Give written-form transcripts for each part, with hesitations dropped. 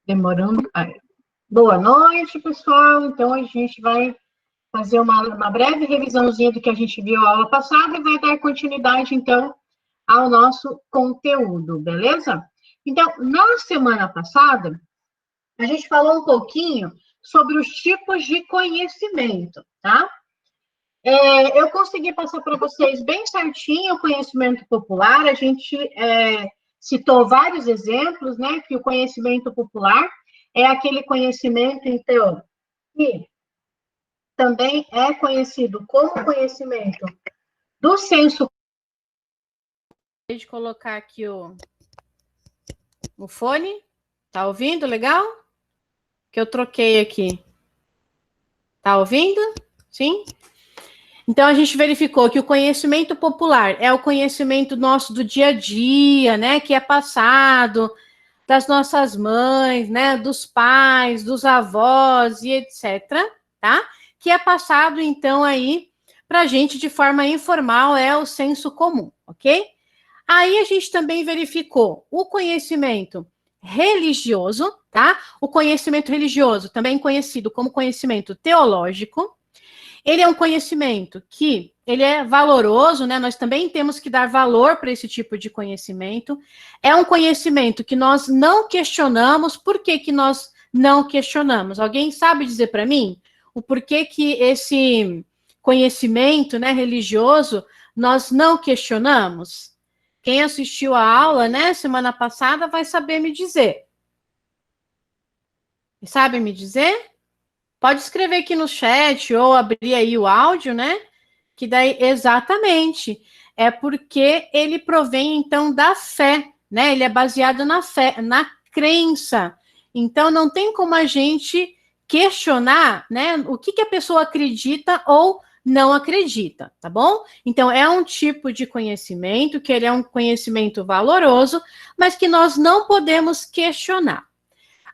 Demorando. Boa noite, pessoal. Então, a gente vai fazer uma breve revisãozinha do que a gente viu na aula passada e vai dar continuidade, então, ao nosso conteúdo, beleza? Então, na semana passada, a gente falou um pouquinho sobre os tipos de conhecimento, tá? Eu consegui passar para vocês bem certinho o conhecimento popular, a gente citou vários exemplos, né, que o conhecimento popular é aquele conhecimento, então, que também é conhecido como conhecimento do senso. Deixa eu colocar aqui o fone. Tá ouvindo? Legal? Que eu troquei aqui. Tá ouvindo? Sim? Então, a gente verificou que o conhecimento popular é o conhecimento nosso do dia a dia, né? Que é passado das nossas mães, né? Dos pais, dos avós e etc., tá? Que é passado, então, aí para a gente de forma informal, é o senso comum, ok? Aí a gente também verificou o conhecimento religioso, tá? O conhecimento religioso, também conhecido como conhecimento teológico. Ele é um conhecimento que ele é valoroso, né? Nós também temos que dar valor para esse tipo de conhecimento. É um conhecimento que nós não questionamos. Por que que nós não questionamos? Alguém sabe dizer para mim o porquê que esse conhecimento, né, religioso, nós não questionamos? Quem assistiu a aula, né, semana passada, vai saber me dizer. Sabe me dizer? Pode escrever aqui no chat ou abrir aí o áudio, né? Que daí, exatamente, é porque ele provém, então, da fé, né? Ele é baseado na fé, na crença. Então, não tem como a gente questionar, né? O que a pessoa acredita ou não acredita, tá bom? Então, é um tipo de conhecimento que ele é um conhecimento valoroso, mas que nós não podemos questionar.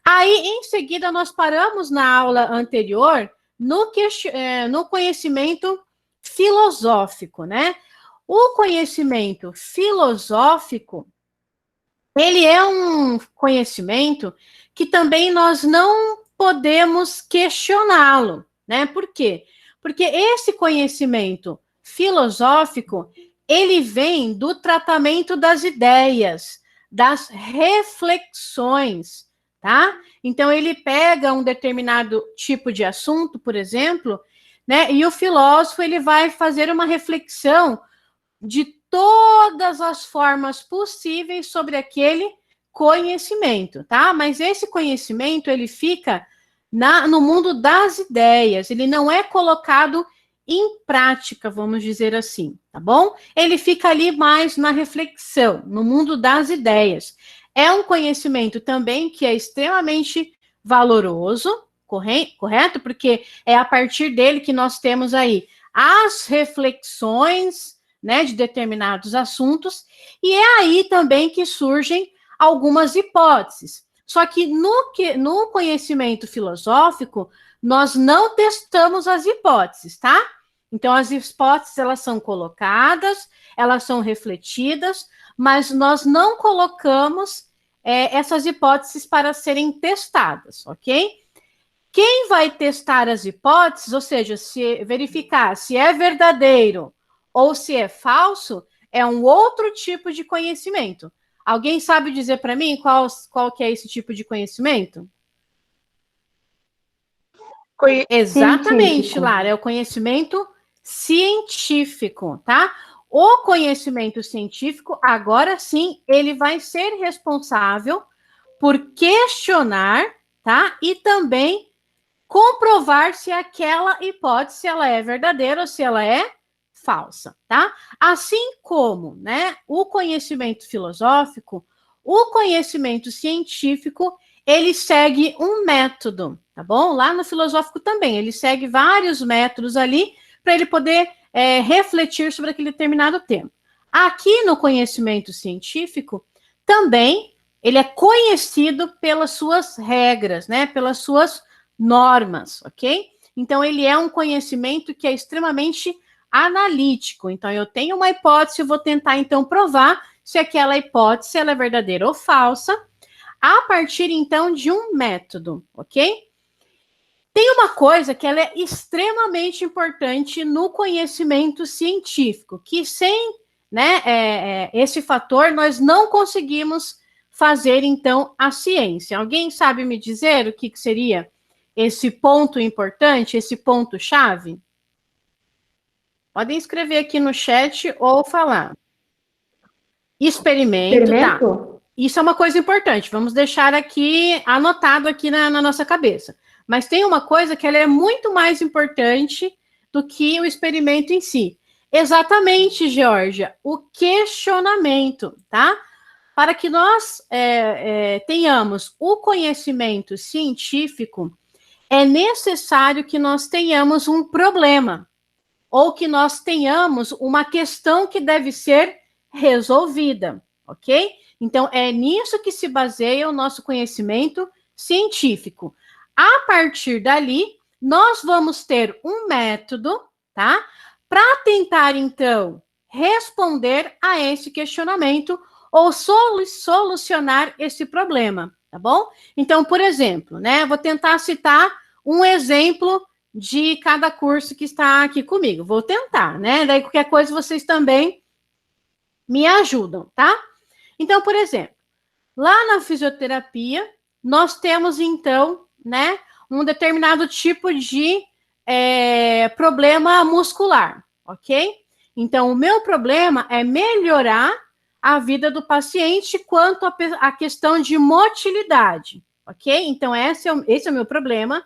Aí, em seguida, nós paramos na aula anterior no conhecimento filosófico, né? O conhecimento filosófico, ele é um conhecimento que também nós não podemos questioná-lo, né? Por quê? Porque esse conhecimento filosófico, ele vem do tratamento das ideias, das reflexões, tá? Então, ele pega um determinado tipo de assunto, por exemplo, né? E o filósofo, ele vai fazer uma reflexão de todas as formas possíveis sobre aquele conhecimento, tá? Mas esse conhecimento, ele fica no mundo das ideias, ele não é colocado em prática, vamos dizer assim, tá bom? Ele fica ali mais na reflexão, no mundo das ideias. É um conhecimento também que é extremamente valoroso, correto? Porque é a partir dele que nós temos aí as reflexões, né, de determinados assuntos, e é aí também que surgem algumas hipóteses. Só que no conhecimento filosófico, nós não testamos as hipóteses, tá? Então, as hipóteses, elas são colocadas, elas são refletidas, mas nós não colocamos essas hipóteses para serem testadas, ok? Quem vai testar as hipóteses, ou seja, se verificar se é verdadeiro ou se é falso, é um outro tipo de conhecimento. Alguém sabe dizer para mim qual que é esse tipo de conhecimento? Exatamente, Lara, é o conhecimento científico, tá? O conhecimento científico, agora sim, ele vai ser responsável por questionar, tá? E também comprovar se aquela hipótese ela é verdadeira ou se ela é falsa, tá? Assim como, né, o conhecimento filosófico, o conhecimento científico, ele segue um método, tá bom? Lá no filosófico também, ele segue vários métodos ali para ele poder refletir sobre aquele determinado tema. Aqui no conhecimento científico, também ele é conhecido pelas suas regras, né? Pelas suas normas, ok? Então, ele é um conhecimento que é extremamente analítico. Então, eu tenho uma hipótese, eu vou tentar, então, provar se aquela hipótese ela é verdadeira ou falsa. a partir, então, de um método, ok? Tem uma coisa que ela é extremamente importante no conhecimento científico, que sem, né, esse fator nós não conseguimos fazer, então, a ciência. Alguém sabe me dizer o que seria esse ponto importante, esse ponto-chave? Podem escrever aqui no chat ou falar. Experimento, tá. Isso é uma coisa importante. Vamos deixar aqui, anotado aqui na nossa cabeça. Mas tem uma coisa que ela é muito mais importante do que o experimento em si. Exatamente, Georgia, o questionamento, tá? Para que nós tenhamos o conhecimento científico, é necessário que nós tenhamos um problema, ou que nós tenhamos uma questão que deve ser resolvida, ok? Então, é nisso que se baseia o nosso conhecimento científico. A partir dali, nós vamos ter um método, tá? Para tentar, então, responder a esse questionamento ou solucionar esse problema, tá bom? Então, por exemplo, né? Vou tentar citar um exemplo de cada curso que está aqui comigo. Vou tentar, né? Daí qualquer coisa vocês também me ajudam, tá? Então, por exemplo, lá na fisioterapia, nós temos, então, né, um determinado tipo de problema muscular, ok? Então, o meu problema é melhorar a vida do paciente quanto à questão de motilidade, ok? Então, esse é o meu problema,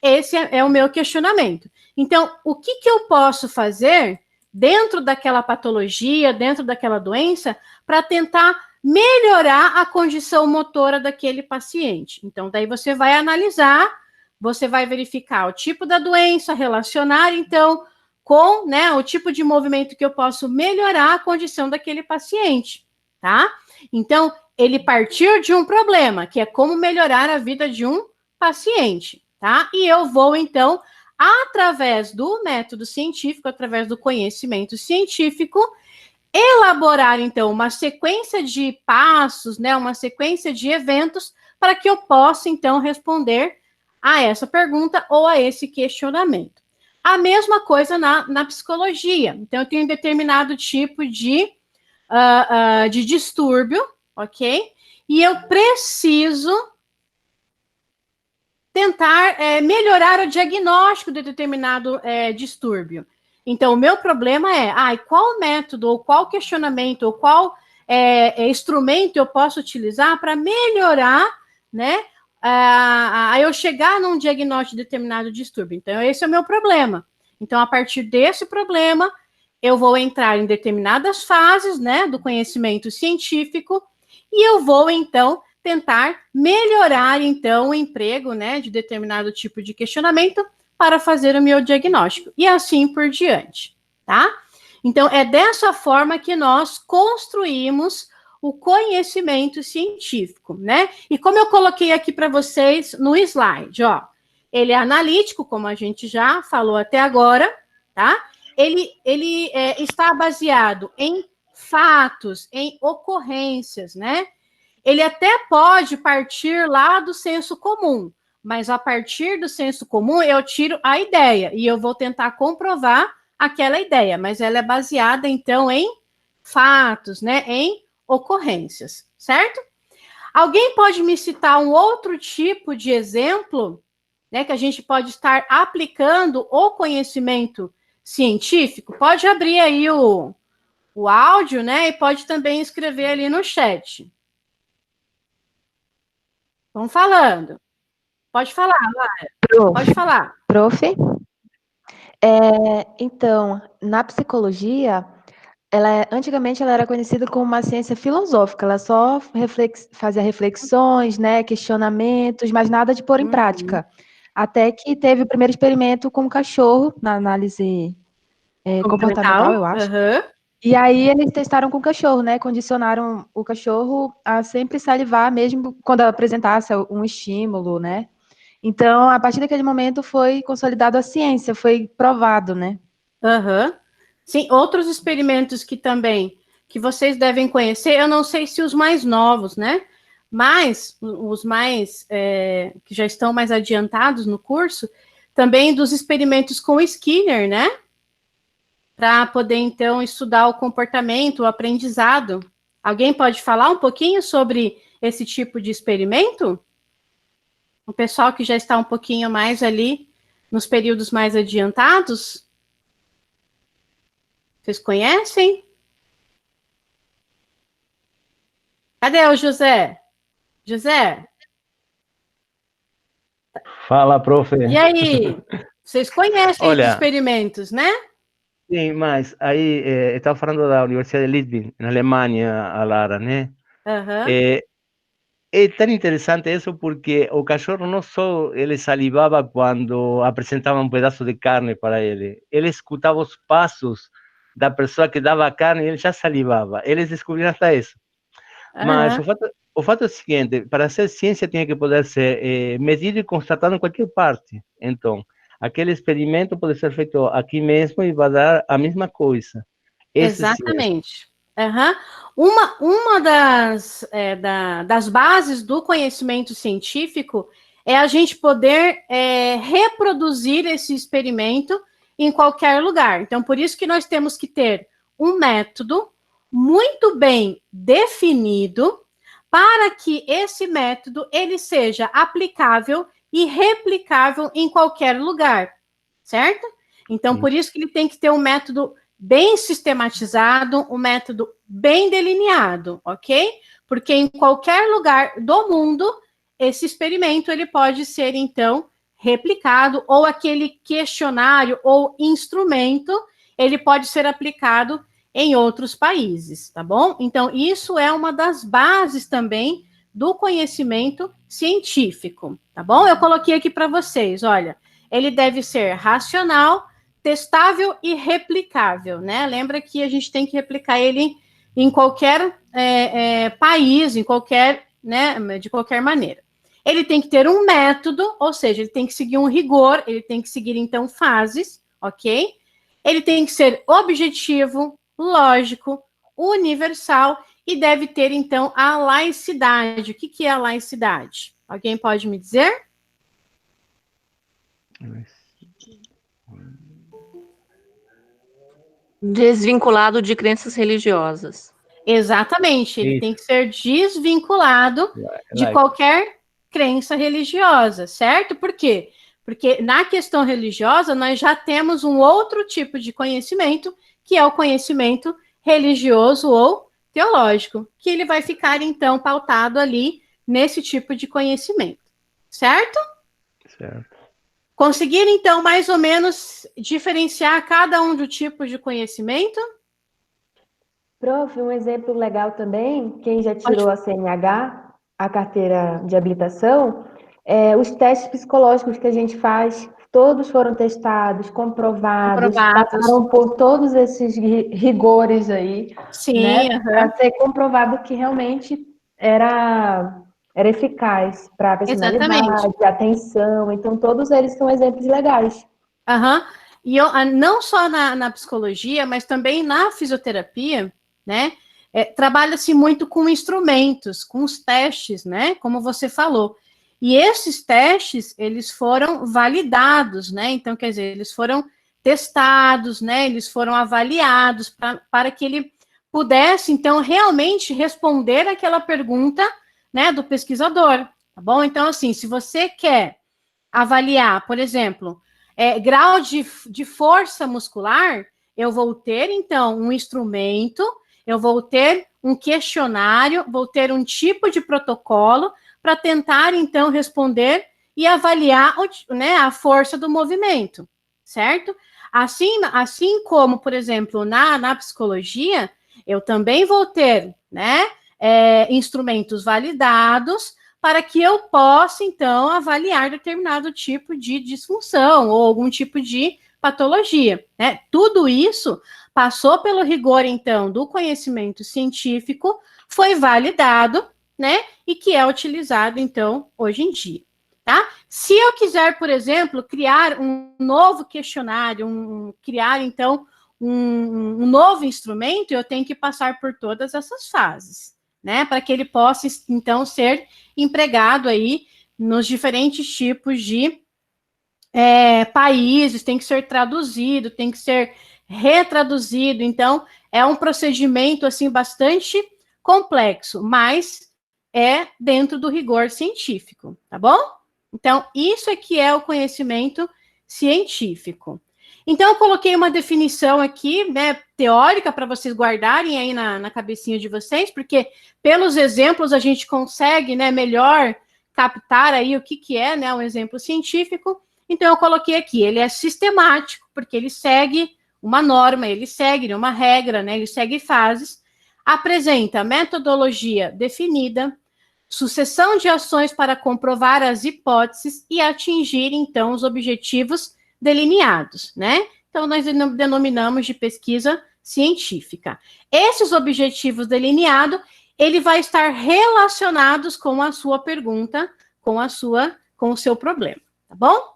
esse é o meu questionamento. Então, o que eu posso fazer dentro daquela patologia, dentro daquela doença, para tentar melhorar a condição motora daquele paciente? Então, daí você vai analisar, você vai verificar o tipo da doença, relacionar, então, com, né, o tipo de movimento que eu posso melhorar a condição daquele paciente, tá? Então, ele partiu de um problema, que é como melhorar a vida de um paciente, tá? E eu vou, então, através do método científico, através do conhecimento científico, elaborar, então, uma sequência de passos, né, uma sequência de eventos para que eu possa, então, responder a essa pergunta ou a esse questionamento. A mesma coisa na psicologia. Então, eu tenho um determinado tipo de distúrbio, ok? E eu preciso tentar melhorar o diagnóstico de determinado distúrbio. Então, o meu problema é, qual método, ou qual questionamento, ou qual instrumento eu posso utilizar para melhorar, né, a eu chegar num diagnóstico de determinado distúrbio. Então, esse é o meu problema. Então, a partir desse problema, eu vou entrar em determinadas fases, né, do conhecimento científico, e eu vou, então, tentar melhorar, então, o emprego, né, de determinado tipo de questionamento para fazer o meu diagnóstico, e assim por diante, tá? Então, é dessa forma que nós construímos o conhecimento científico, né? E como eu coloquei aqui para vocês no slide, ó, ele é analítico, como a gente já falou até agora, tá? Ele está baseado em fatos, em ocorrências, né? Ele até pode partir lá do senso comum, mas a partir do senso comum eu tiro a ideia e eu vou tentar comprovar aquela ideia, mas ela é baseada, então, em fatos, né, em ocorrências, certo? Alguém pode me citar um outro tipo de exemplo, né, que a gente pode estar aplicando o conhecimento científico? Pode abrir aí o áudio, né, e pode também escrever ali no chat. Vão falando. Pode falar, Lara. Pode falar. Prof. Então, na psicologia, antigamente ela era conhecida como uma ciência filosófica, ela só fazia reflexões, né, questionamentos, mas nada de pôr em prática. Até que teve o primeiro experimento com o cachorro, na análise comportamental, eu acho. E aí eles testaram com o cachorro, né? Condicionaram o cachorro a sempre salivar, mesmo quando apresentasse um estímulo, né? Então, a partir daquele momento foi consolidado a ciência, foi provado, né? Sim, outros experimentos que vocês devem conhecer, eu não sei se os mais novos, né? mas os mais, que já estão mais adiantados no curso, também dos experimentos com Skinner, né? Para poder, então, estudar o comportamento, o aprendizado. Alguém pode falar um pouquinho sobre esse tipo de experimento? O pessoal que já está um pouquinho mais ali nos períodos mais adiantados? Vocês conhecem? Cadê o José? José? Fala, profe. E aí? Vocês conhecem os experimentos, né? Sim, mas aí estava falando da Universidade de Leiden, na Alemanha, a Lara, né? Uhum. É tão interessante isso porque o cachorro não só ele salivava quando apresentava um pedaço de carne para ele escutava os passos da pessoa que dava a carne e ele já salivava. Eles descobriram até isso. Mas o fato é o seguinte, para ser ciência tinha que poder ser medido e constatado em qualquer parte. Então, aquele experimento pode ser feito aqui mesmo e vai dar a mesma coisa. Exatamente. Uma das bases do conhecimento científico é a gente poder reproduzir esse experimento em qualquer lugar. Então, por isso que nós temos que ter um método muito bem definido para que esse método ele seja aplicável e replicável em qualquer lugar, certo? Então, por isso que ele tem que ter um método bem sistematizado, um método bem delineado, ok? Porque em qualquer lugar do mundo, esse experimento ele pode ser, então, replicado, ou aquele questionário ou instrumento, ele pode ser aplicado em outros países, tá bom? Então, isso é uma das bases também do conhecimento científico, tá bom? Eu coloquei aqui para vocês, olha, ele deve ser racional, testável e replicável, né? Lembra que a gente tem que replicar ele em qualquer país, em qualquer, né, de qualquer maneira. Ele tem que ter um método, ou seja, ele tem que seguir um rigor, ele tem que seguir, então, fases, ok? Ele tem que ser objetivo, lógico, universal e deve ter, então, a laicidade. O que é a laicidade? Alguém pode me dizer? Desvinculado de crenças religiosas. Exatamente, ele tem que ser desvinculado de qualquer crença religiosa, certo? Por quê? Porque na questão religiosa nós já temos um outro tipo de conhecimento, que é o conhecimento religioso ou teológico, que ele vai ficar então pautado ali nesse tipo de conhecimento, certo? Certo. Conseguiram então mais ou menos diferenciar cada um do tipo de conhecimento? Prof, um exemplo legal também, quem já tirou a CNH, a carteira de habilitação, os testes psicológicos que a gente faz, todos foram testados, comprovados. Passaram por todos esses rigores aí, sim, né, para ser comprovado que realmente era eficaz para a personalidade, atenção. Então, todos eles são exemplos legais. E não só na psicologia, mas também na fisioterapia, né? Trabalha-se muito com instrumentos, com os testes, né? Como você falou. E esses testes, eles foram validados, né? Então, quer dizer, eles foram testados, né? Eles foram avaliados para que ele pudesse, então, realmente responder aquela pergunta, né, do pesquisador, tá bom? Então, assim, se você quer avaliar, por exemplo, grau de força muscular, eu vou ter, então, um instrumento, eu vou ter um questionário, vou ter um tipo de protocolo para tentar, então, responder e avaliar, né, a força do movimento, certo? Assim como, por exemplo, na psicologia, eu também vou ter, né, instrumentos validados para que eu possa, então, avaliar determinado tipo de disfunção ou algum tipo de patologia, né? Tudo isso passou pelo rigor, então, do conhecimento científico, foi validado, né? E que é utilizado, então, hoje em dia, tá? Se eu quiser, por exemplo, criar um novo questionário, criar, então, um novo instrumento, eu tenho que passar por todas essas fases, né, para que ele possa, então, ser empregado aí nos diferentes tipos de países, tem que ser traduzido, tem que ser retraduzido, então, é um procedimento, assim, bastante complexo, mas é dentro do rigor científico, tá bom? Então, isso aqui é o conhecimento científico. Então, eu coloquei uma definição aqui, né, teórica, para vocês guardarem aí na cabecinha de vocês, porque pelos exemplos a gente consegue, né, melhor captar aí o que é, né, um exemplo científico. Então, eu coloquei aqui, ele é sistemático, porque ele segue uma norma, ele segue uma regra, né, ele segue fases, apresenta metodologia definida, sucessão de ações para comprovar as hipóteses e atingir, então, os objetivos delineados, né? Então, nós denominamos de pesquisa científica. Esses objetivos delineados, ele vai estar relacionados com a sua pergunta, com o seu problema, tá bom?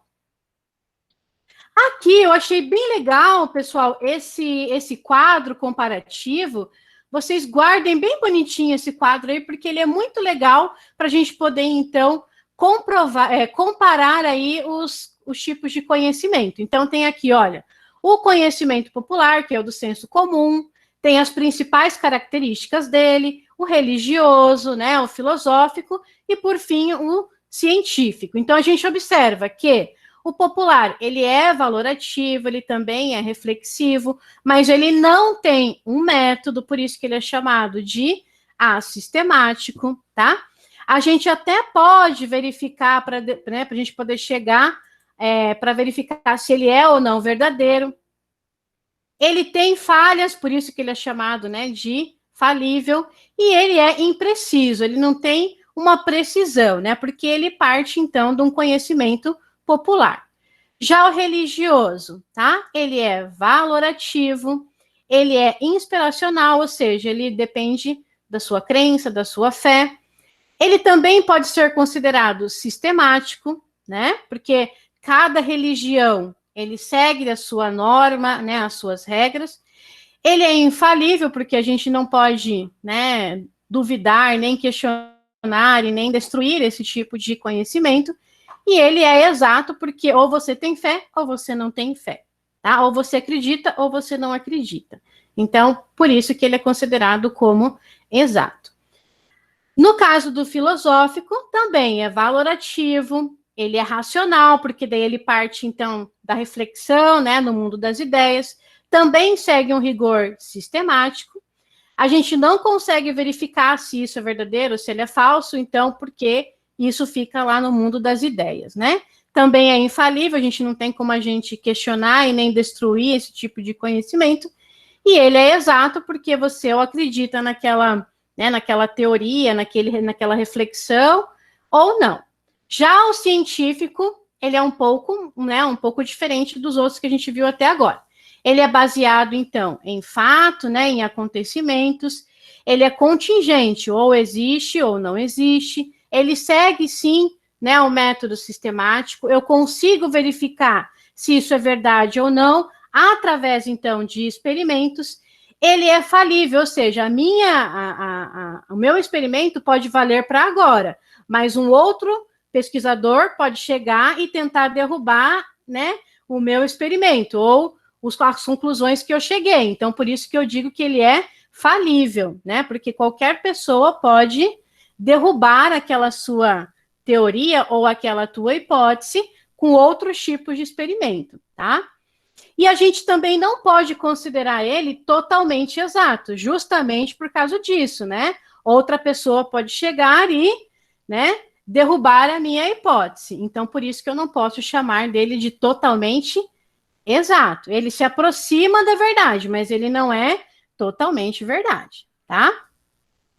Aqui, eu achei bem legal, pessoal, esse quadro comparativo. Vocês guardem bem bonitinho esse quadro aí, porque ele é muito legal para a gente poder, então, comparar aí os tipos de conhecimento. Então, tem aqui, olha, o conhecimento popular, que é o do senso comum, tem as principais características dele, o religioso, né, o filosófico, e, por fim, o científico. Então, a gente observa que o popular, ele é valorativo, ele também é reflexivo, mas ele não tem um método, por isso que ele é chamado de assistemático, tá? A gente até pode verificar, né, para a gente poder chegar, para verificar se ele é ou não verdadeiro. Ele tem falhas, por isso que ele é chamado, né, de falível, e ele é impreciso, ele não tem uma precisão, né, porque ele parte, então, de um conhecimento popular. Já o religioso, tá? Ele é valorativo, ele é inspiracional, ou seja, ele depende da sua crença, da sua fé. Ele também pode ser considerado sistemático, né? Porque cada religião, ele segue a sua norma, né, as suas regras. Ele é infalível, porque a gente não pode, né, duvidar, nem questionar e nem destruir esse tipo de conhecimento. E ele é exato, porque ou você tem fé, ou você não tem fé, tá? Ou você acredita, ou você não acredita. Então, por isso que ele é considerado como exato. No caso do filosófico, também é valorativo, ele é racional, porque daí ele parte, então, da reflexão, né, no mundo das ideias, também segue um rigor sistemático. A gente não consegue verificar se isso é verdadeiro, se ele é falso, então, porque isso fica lá no mundo das ideias, né? Também é infalível, a gente não tem como a gente questionar e nem destruir esse tipo de conhecimento, e ele é exato porque você ou acredita naquela, né, naquela teoria, naquela reflexão, ou não. Já o científico, ele é um pouco diferente dos outros que a gente viu até agora. Ele é baseado, então, em fato, né, em acontecimentos, ele é contingente, ou existe ou não existe, ele segue, sim, né, o método sistemático, eu consigo verificar se isso é verdade ou não, através, então, de experimentos. Ele é falível, ou seja, o meu experimento pode valer para agora, mas um outro pesquisador pode chegar e tentar derrubar, né, o meu experimento, ou as conclusões que eu cheguei. Então, por isso que eu digo que ele é falível, né, porque qualquer pessoa pode derrubar aquela sua teoria ou aquela tua hipótese com outros tipos de experimento, tá? E a gente também não pode considerar ele totalmente exato, justamente por causa disso, né? Outra pessoa pode chegar e, né, derrubar a minha hipótese. Então, por isso que eu não posso chamar dele de totalmente exato. Ele se aproxima da verdade, mas ele não é totalmente verdade, tá?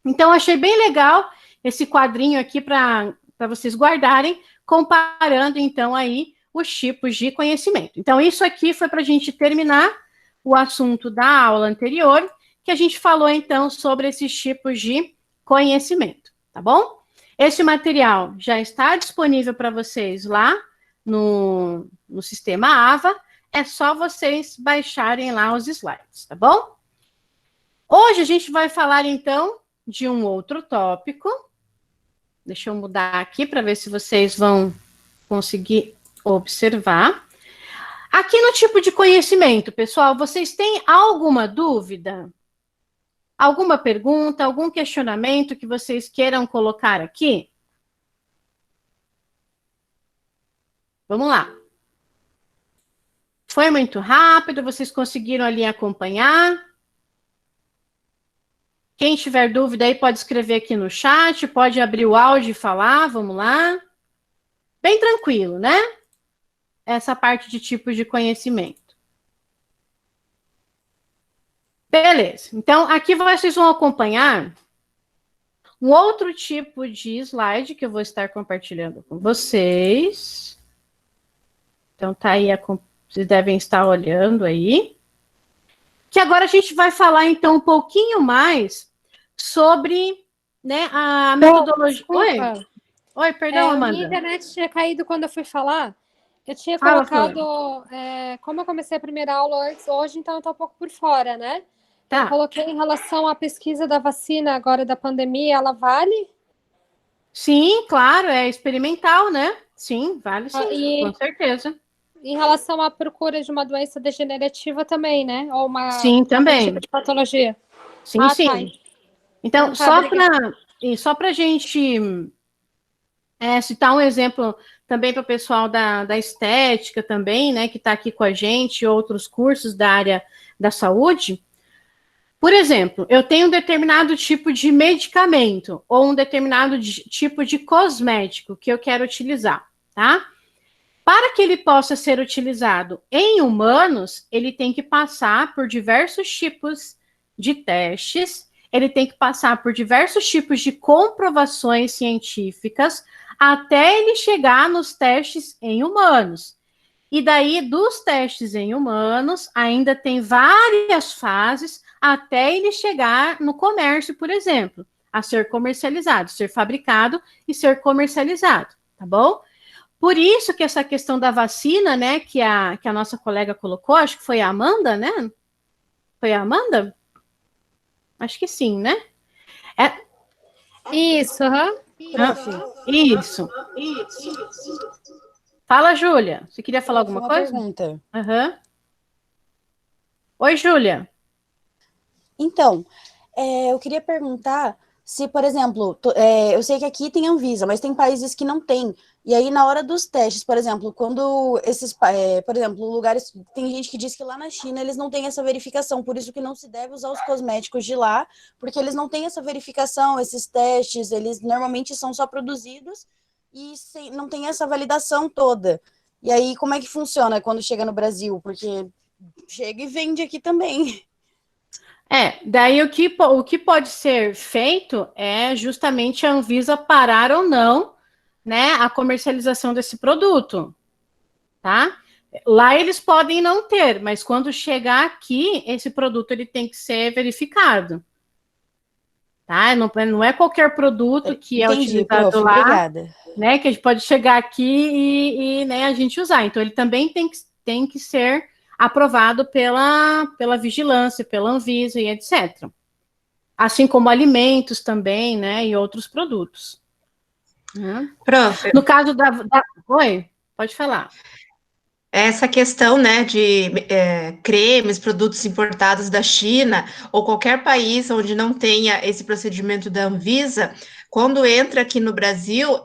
Então, achei bem legal esse quadrinho aqui para vocês guardarem, comparando, então, aí os tipos de conhecimento. Então, isso aqui foi para a gente terminar o assunto da aula anterior, que a gente falou, então, sobre esses tipos de conhecimento, tá bom? Esse material já está disponível para vocês lá no sistema AVA, é só vocês baixarem lá os slides, tá bom? Hoje a gente vai falar, então, de um outro tópico. Deixa eu mudar aqui para ver se vocês vão conseguir observar. Aqui no tipo de conhecimento, pessoal, vocês têm alguma dúvida? Alguma pergunta, algum questionamento que vocês queiram colocar aqui? Vamos lá. Foi muito rápido, vocês conseguiram ali acompanhar? Quem tiver dúvida aí pode escrever aqui no chat, pode abrir o áudio e falar, vamos lá. Bem tranquilo, né? Essa parte de tipos de conhecimento. Beleza, então aqui vocês vão acompanhar um outro tipo de slide que eu vou estar compartilhando com vocês. Então tá aí, vocês devem estar olhando aí. Que agora a gente vai falar então um pouquinho mais sobre, né, a metodologia. Oi, perdão, Amanda. Minha internet tinha caído quando eu fui falar. Eu tinha Fala, colocado, como eu comecei a primeira aula antes, hoje, então eu tô um pouco por fora, né? Tá. Eu coloquei em relação à pesquisa da vacina agora da pandemia, ela vale? Sim, claro, é experimental, né? Sim, vale sim, com certeza. Em relação à procura de uma doença degenerativa também, né? Ou uma Sim, também. tipo de patologia. Sim, sim. Tá. Então, só para a gente citar um exemplo também para o pessoal da estética também, né, que está aqui com a gente, outros cursos da área da saúde. Por exemplo, eu tenho um determinado tipo de medicamento ou um determinado tipo de cosmético que eu quero utilizar, tá? Para que ele possa ser utilizado em humanos, ele tem que passar por diversos tipos de testes, ele tem que passar por diversos tipos de comprovações científicas até ele chegar nos testes em humanos. E daí, dos testes em humanos, ainda tem várias fases até ele chegar no comércio, por exemplo, a ser comercializado, ser fabricado e ser comercializado, tá bom? Por isso que essa questão da vacina, né, que a nossa colega colocou, acho que foi a Amanda, né? Foi a Amanda? Acho que sim, né? Isso, Isso. Fala, Júlia. Você queria falar alguma coisa? Pergunta. Oi, Júlia. Então, eu queria perguntar se, por exemplo, eu sei que aqui tem Anvisa, mas tem países que não tem. E aí, na hora dos testes, por exemplo, quando por exemplo, lugares, tem gente que diz que lá na China eles não têm essa verificação, por isso que não se deve usar os cosméticos de lá, porque eles não têm essa verificação, esses testes, eles normalmente são só produzidos e não tem essa validação toda. E aí, como é que funciona quando chega no Brasil? Porque chega e vende aqui também. Daí o que pode ser feito é justamente a Anvisa parar ou não, né, a comercialização desse produto, tá? Lá eles podem não ter, mas quando chegar aqui, esse produto ele tem que ser verificado, tá? Não é qualquer produto que é utilizado prof, lá, obrigada. né, que a gente pode chegar aqui e né, a gente usar. Então, ele também tem que ser aprovado pela vigilância, pela Anvisa e etc. Assim como alimentos também, né, e outros produtos. Prof, No caso Oi, pode falar. essa questão, né, de cremes, produtos importados da China ou qualquer país onde não tenha esse procedimento da Anvisa, quando entra aqui no Brasil,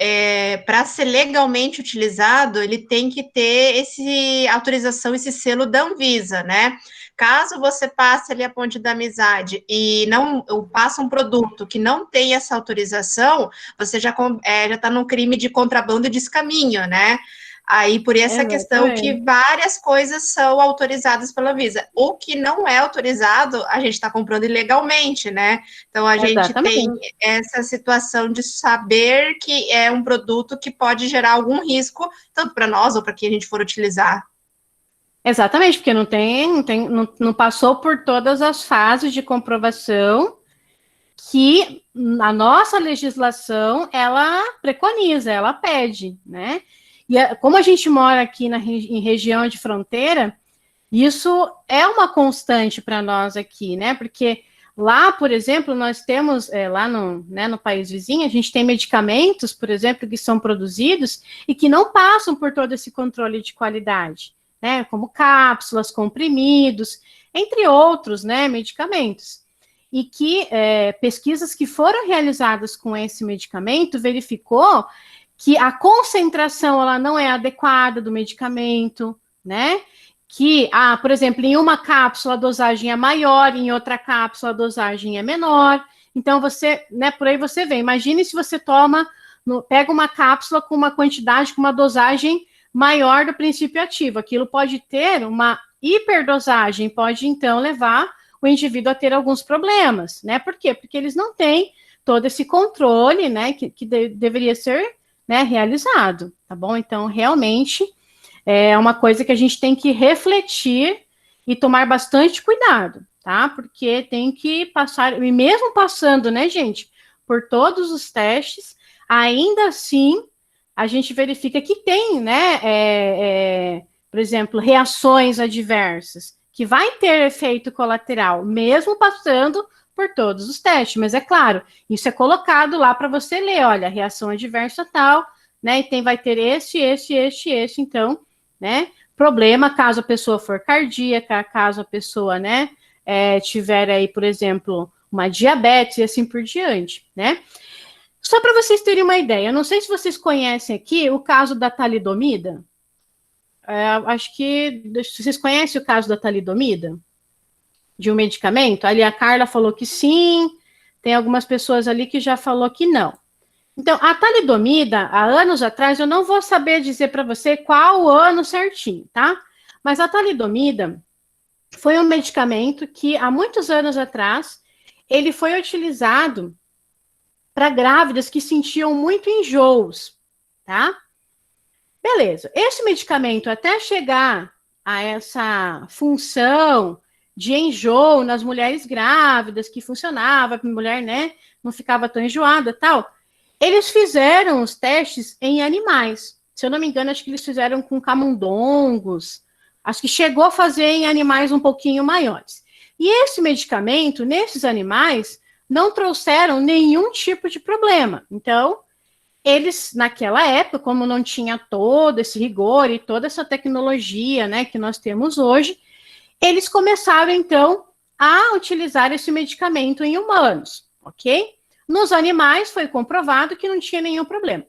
para ser legalmente utilizado, ele tem que ter autorização, esse selo da Anvisa, né? Caso você passe ali a ponte da amizade e não passa um produto que não tem essa autorização, você já está num crime de contrabando e descaminho, né? Aí, por essa questão que várias coisas são autorizadas pela Anvisa. O que não é autorizado, a gente está comprando ilegalmente, né? Então, a gente tem essa situação de saber que é um produto que pode gerar algum risco, tanto para nós ou para quem a gente for utilizar. Exatamente, porque não passou por todas as fases de comprovação que a nossa legislação, ela preconiza, ela pede, né? E como a gente mora aqui em região de fronteira, isso é uma constante para nós aqui, né? Porque Lá, por exemplo, nós temos, lá no país vizinho, a gente tem medicamentos, por exemplo, que são produzidos e que não passam por todo esse controle de qualidade, né? Como cápsulas, comprimidos, entre outros, né, medicamentos. E que pesquisas que foram realizadas com esse medicamento verificou que a concentração ela não é adequada do medicamento, né? Que, por exemplo, em uma cápsula a dosagem é maior, em outra cápsula a dosagem é menor. Então, você, né, por aí você vê. Imagine se você pega uma cápsula com uma quantidade, com uma dosagem maior do princípio ativo. Aquilo pode ter uma hiperdosagem, pode, então, levar o indivíduo a ter alguns problemas, né? Por quê? Porque eles não têm todo esse controle, né, que deveria ser, né, realizado, tá bom? Então, realmente, é uma coisa que a gente tem que refletir e tomar bastante cuidado, tá? Porque tem que passar, e mesmo passando, né, gente, por todos os testes, ainda assim, a gente verifica que tem, né, por exemplo, reações adversas, que vai ter efeito colateral, mesmo passando por todos os testes, mas é claro, isso é colocado lá para você ler, olha, reação adversa tal, né, e vai ter esse, então, né, problema caso a pessoa for cardíaca, caso a pessoa, né, tiver aí, por exemplo, uma diabetes e assim por diante, né. Só para vocês terem uma ideia, eu não sei se vocês conhecem aqui o caso da talidomida. Acho que vocês conhecem o caso da talidomida? De um medicamento? Ali a Carla falou que sim, tem algumas pessoas ali que já falou que não. Então, a talidomida, há anos atrás, eu não vou saber dizer para você qual o ano certinho, tá? Mas a talidomida foi um medicamento que, há muitos anos atrás, ele foi utilizado para grávidas que sentiam muito enjoos, tá? Beleza. Esse medicamento, até chegar a essa função de enjoo nas mulheres grávidas, que funcionava, a mulher, né, não ficava tão enjoada, tal, eles fizeram os testes em animais. Se eu não me engano, acho que eles fizeram com camundongos, acho que chegou a fazer em animais um pouquinho maiores. E esse medicamento, nesses animais, não trouxeram nenhum tipo de problema. Então, eles, naquela época, como não tinha todo esse rigor e toda essa tecnologia, né, que nós temos hoje, eles começaram, então, a utilizar esse medicamento em humanos, ok? Nos animais foi comprovado que não tinha nenhum problema.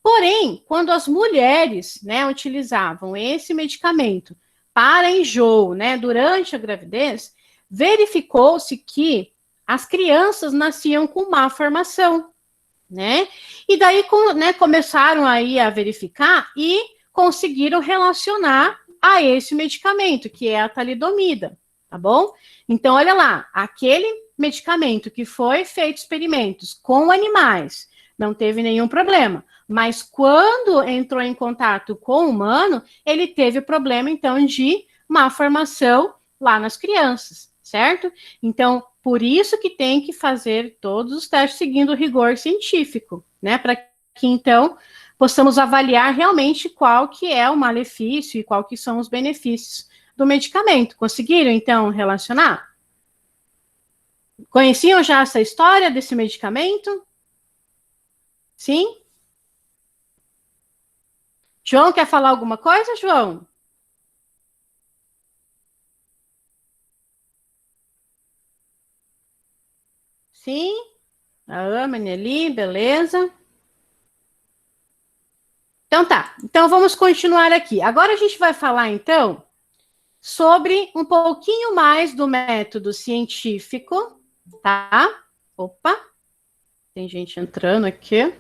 Porém, quando as mulheres, né, utilizavam esse medicamento para enjoo, né, durante a gravidez, verificou-se que as crianças nasciam com má formação, né? E daí, né, começaram aí a verificar e conseguiram relacionar a esse medicamento, que é a talidomida, tá bom? Então, olha lá, aquele medicamento que foi feito experimentos com animais, não teve nenhum problema, mas quando entrou em contato com o humano, ele teve problema, então, de má formação lá nas crianças, certo? Então, por isso que tem que fazer todos os testes seguindo o rigor científico, né? Para que, então, possamos avaliar realmente qual que é o malefício e qual que são os benefícios do medicamento. Conseguiram, então, relacionar? Conheciam já essa história desse medicamento? Sim? João, quer falar alguma coisa, João? Sim? A Maneli, beleza. Então tá, então vamos continuar aqui. Agora a gente vai falar, então, sobre um pouquinho mais do método científico, tá? Opa, tem gente entrando aqui.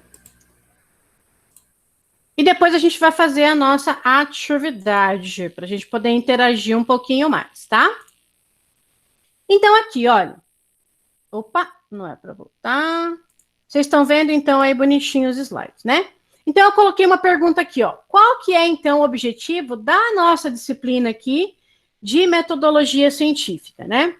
E depois a gente vai fazer a nossa atividade, para a gente poder interagir um pouquinho mais, tá? Então aqui, olha. Opa, não é para voltar. Vocês estão vendo, então, aí bonitinho os slides, né? Então, eu coloquei uma pergunta aqui, ó. Qual que é, então, o objetivo da nossa disciplina aqui de metodologia científica, né?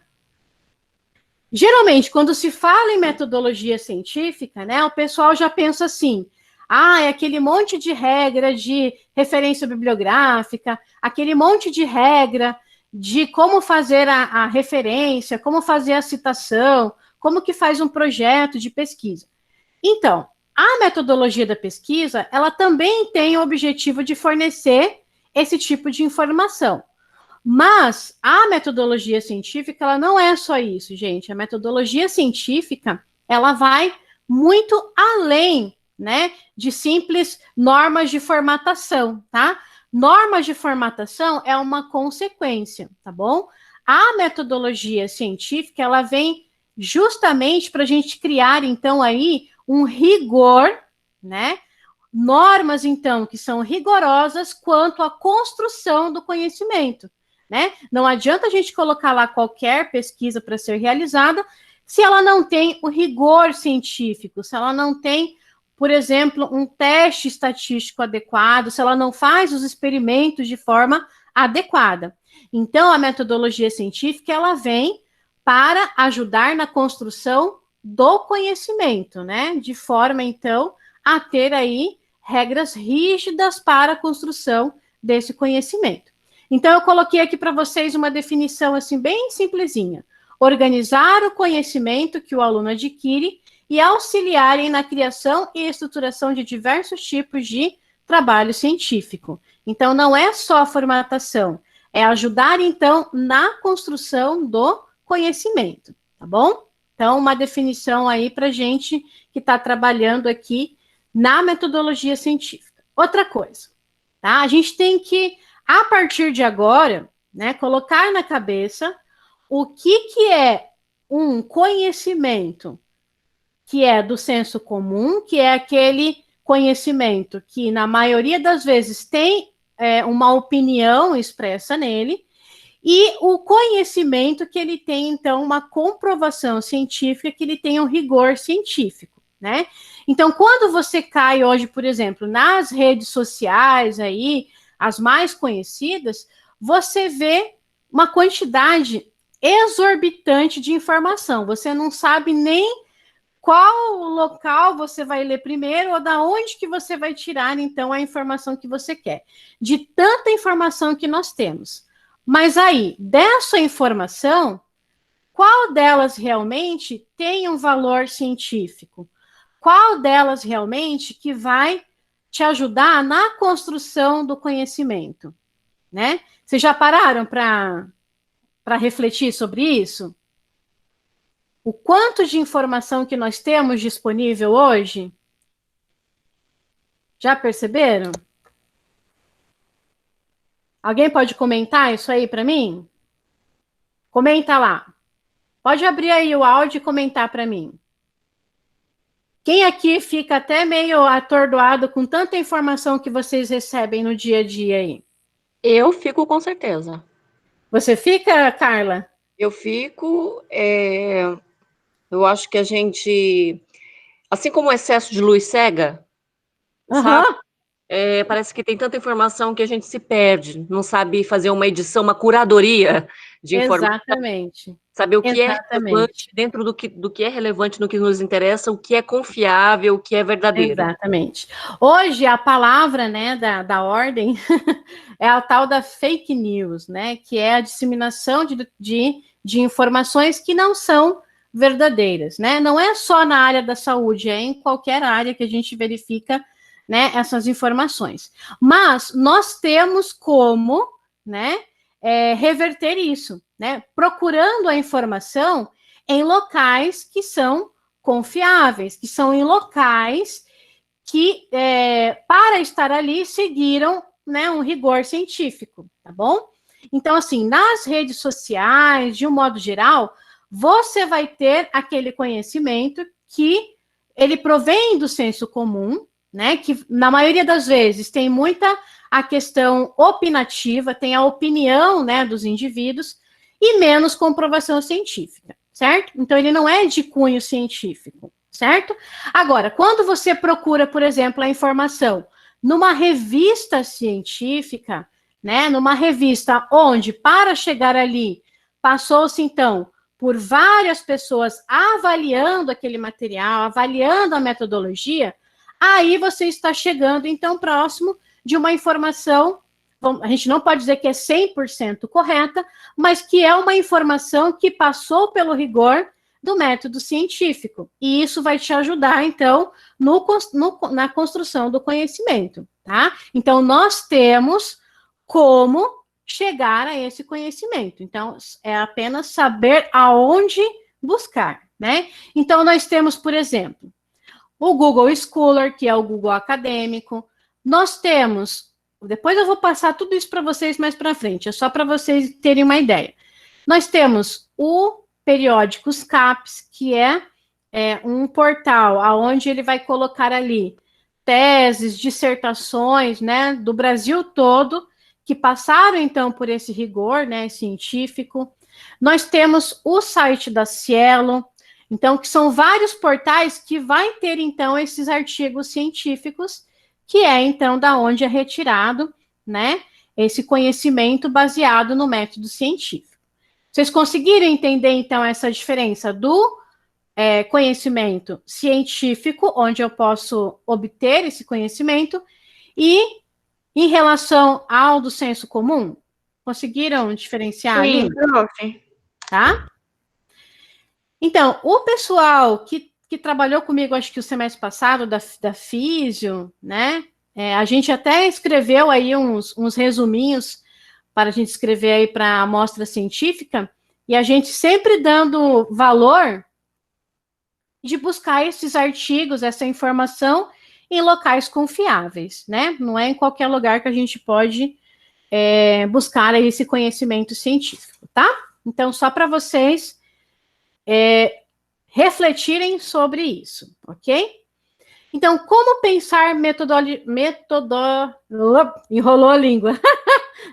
Geralmente, quando se fala em metodologia científica, né, o pessoal já pensa assim, é aquele monte de regra de referência bibliográfica, aquele monte de regra de como fazer a referência, como fazer a citação, como que faz um projeto de pesquisa. Então, a metodologia da pesquisa, ela também tem o objetivo de fornecer esse tipo de informação. Mas a metodologia científica, ela não é só isso, gente. A metodologia científica, ela vai muito além, né, de simples normas de formatação, tá? Normas de formatação é uma consequência, tá bom? A metodologia científica, ela vem justamente para a gente criar, então, aí, um rigor, né? Normas, então, que são rigorosas quanto à construção do conhecimento, né? Não adianta a gente colocar lá qualquer pesquisa para ser realizada se ela não tem o rigor científico, se ela não tem, por exemplo, um teste estatístico adequado, se ela não faz os experimentos de forma adequada. Então, a metodologia científica, ela vem para ajudar na construção do conhecimento, né? De forma, então, a ter aí regras rígidas para a construção desse conhecimento. Então, eu coloquei aqui para vocês uma definição, assim, bem simplesinha. Organizar o conhecimento que o aluno adquire e auxiliarem na criação e estruturação de diversos tipos de trabalho científico. Então, não é só a formatação, é ajudar, então, na construção do conhecimento, tá bom? Então, uma definição aí para gente que está trabalhando aqui na metodologia científica. Outra coisa, tá? A gente tem que, a partir de agora, né, colocar na cabeça o que é um conhecimento que é do senso comum, que é aquele conhecimento que, na maioria das vezes, tem uma opinião expressa nele, e o conhecimento que ele tem, então, uma comprovação científica, que ele tem um rigor científico, né? Então, quando você cai hoje, por exemplo, nas redes sociais aí, as mais conhecidas, você vê uma quantidade exorbitante de informação. Você não sabe nem qual local você vai ler primeiro ou da onde que você vai tirar, então, a informação que você quer. De tanta informação que nós temos. Mas aí, dessa informação, qual delas realmente tem um valor científico? Qual delas realmente que vai te ajudar na construção do conhecimento, né? Vocês já pararam para refletir sobre isso? O quanto de informação que nós temos disponível hoje? Já perceberam? Alguém pode comentar isso aí para mim? Comenta lá. Pode abrir aí o áudio e comentar para mim. Quem aqui fica até meio atordoado com tanta informação que vocês recebem no dia a dia aí? Eu fico com certeza. Você fica, Carla? Eu fico. Eu acho que a gente, assim como o excesso de luz cega, sabe? Parece que tem tanta informação que a gente se perde, não sabe fazer uma edição, uma curadoria de informação. Exatamente. Saber o que é relevante dentro do que é relevante no que nos interessa, o que é confiável, o que é verdadeiro. Exatamente. Hoje, a palavra, né, da ordem é a tal da fake news, né, que é a disseminação de informações que não são verdadeiras, né? Não é só na área da saúde, é em qualquer área que a gente verifica, né, essas informações. Mas nós temos como, né, reverter isso, né? Procurando a informação em locais que são confiáveis, que são em locais que, para estar ali, seguiram, né, um rigor científico, tá bom? Então, assim, nas redes sociais, de um modo geral, você vai ter aquele conhecimento que ele provém do senso comum, né, que na maioria das vezes tem muita a questão opinativa, tem a opinião, né, dos indivíduos, e menos comprovação científica, certo? Então, ele não é de cunho científico, certo? Agora, quando você procura, por exemplo, a informação numa revista científica, né, numa revista onde, para chegar ali, passou-se, então, por várias pessoas avaliando aquele material, avaliando a metodologia, aí você está chegando, então, próximo de uma informação a gente não pode dizer que é 100% correta, mas que é uma informação que passou pelo rigor do método científico. E isso vai te ajudar, então, na construção do conhecimento, tá? Então, nós temos como chegar a esse conhecimento. Então, é apenas saber aonde buscar, né? Então, nós temos, por exemplo, o Google Scholar, que é o Google acadêmico. Nós temos, depois eu vou passar tudo isso para vocês mais para frente, é só para vocês terem uma ideia. Nós temos o Periódicos CAPES, que é um portal onde ele vai colocar ali teses, dissertações, né, do Brasil todo, que passaram, então, por esse rigor, né, científico. Nós temos o site da Cielo, então, que são vários portais que vai ter, então, esses artigos científicos, que é, então, da onde é retirado, né, esse conhecimento baseado no método científico. Vocês conseguiram entender, então, essa diferença do conhecimento científico, onde eu posso obter esse conhecimento, e em relação ao do senso comum? Conseguiram diferenciar ali? Sim, prof. Tá? Então, o pessoal que trabalhou comigo, acho que o semestre passado, da Físio, né? A gente até escreveu aí uns resuminhos para a gente escrever aí para a amostra científica, e a gente sempre dando valor de buscar esses artigos, essa informação em locais confiáveis, né? Não é em qualquer lugar que a gente pode buscar aí esse conhecimento científico, tá? Então, só para vocês refletirem sobre isso, ok? Então, como pensar enrolou a língua.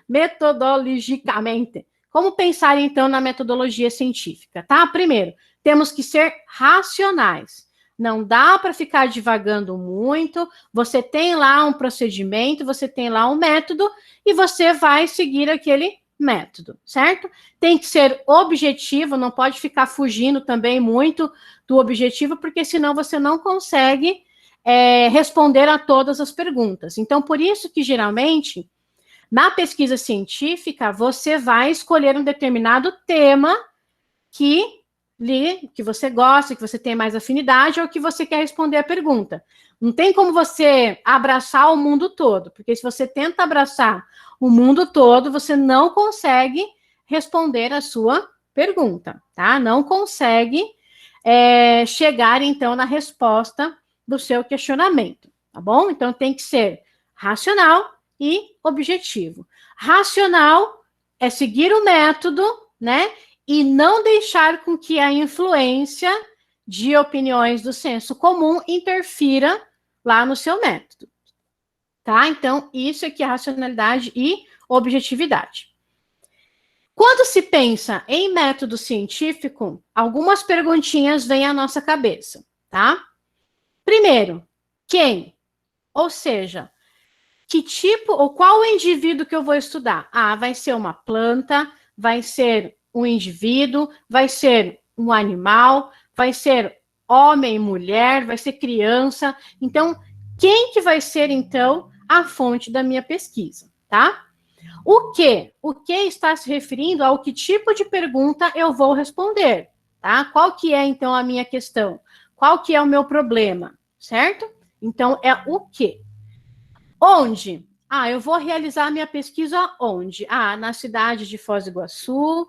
Metodologicamente. Como pensar, então, na metodologia científica, tá? Primeiro, temos que ser racionais. Não dá para ficar divagando muito. Você tem lá um procedimento, você tem lá um método, e você vai seguir aquele método, certo? Tem que ser objetivo, não pode ficar fugindo também muito do objetivo, porque senão você não consegue responder a todas as perguntas. Então, por isso que, geralmente, na pesquisa científica, você vai escolher um determinado tema que você gosta, que você tem mais afinidade, ou que você quer responder a pergunta. Não tem como você abraçar o mundo todo, porque se você tenta abraçar o mundo todo, você não consegue responder a sua pergunta, tá? Não consegue chegar, então, na resposta do seu questionamento, tá bom? Então, tem que ser racional e objetivo. Racional é seguir o método, né? E não deixar com que a influência de opiniões do senso comum interfira lá no seu método, tá? Então, isso aqui é racionalidade e objetividade. Quando se pensa em método científico, algumas perguntinhas vêm à nossa cabeça, tá? Primeiro, quem? Ou seja, que tipo ou qual o indivíduo que eu vou estudar? Ah, vai ser uma planta, vai ser um indivíduo, vai ser um animal, vai ser homem e mulher, vai ser criança. Então, quem que vai ser, então, a fonte da minha pesquisa, tá? O que? O que está se referindo ao que tipo de pergunta eu vou responder, tá? Qual que é, então, a minha questão? Qual que é o meu problema, certo? Então, é o que? Onde? Ah, eu vou realizar a minha pesquisa onde? Ah, na cidade de Foz do Iguaçu,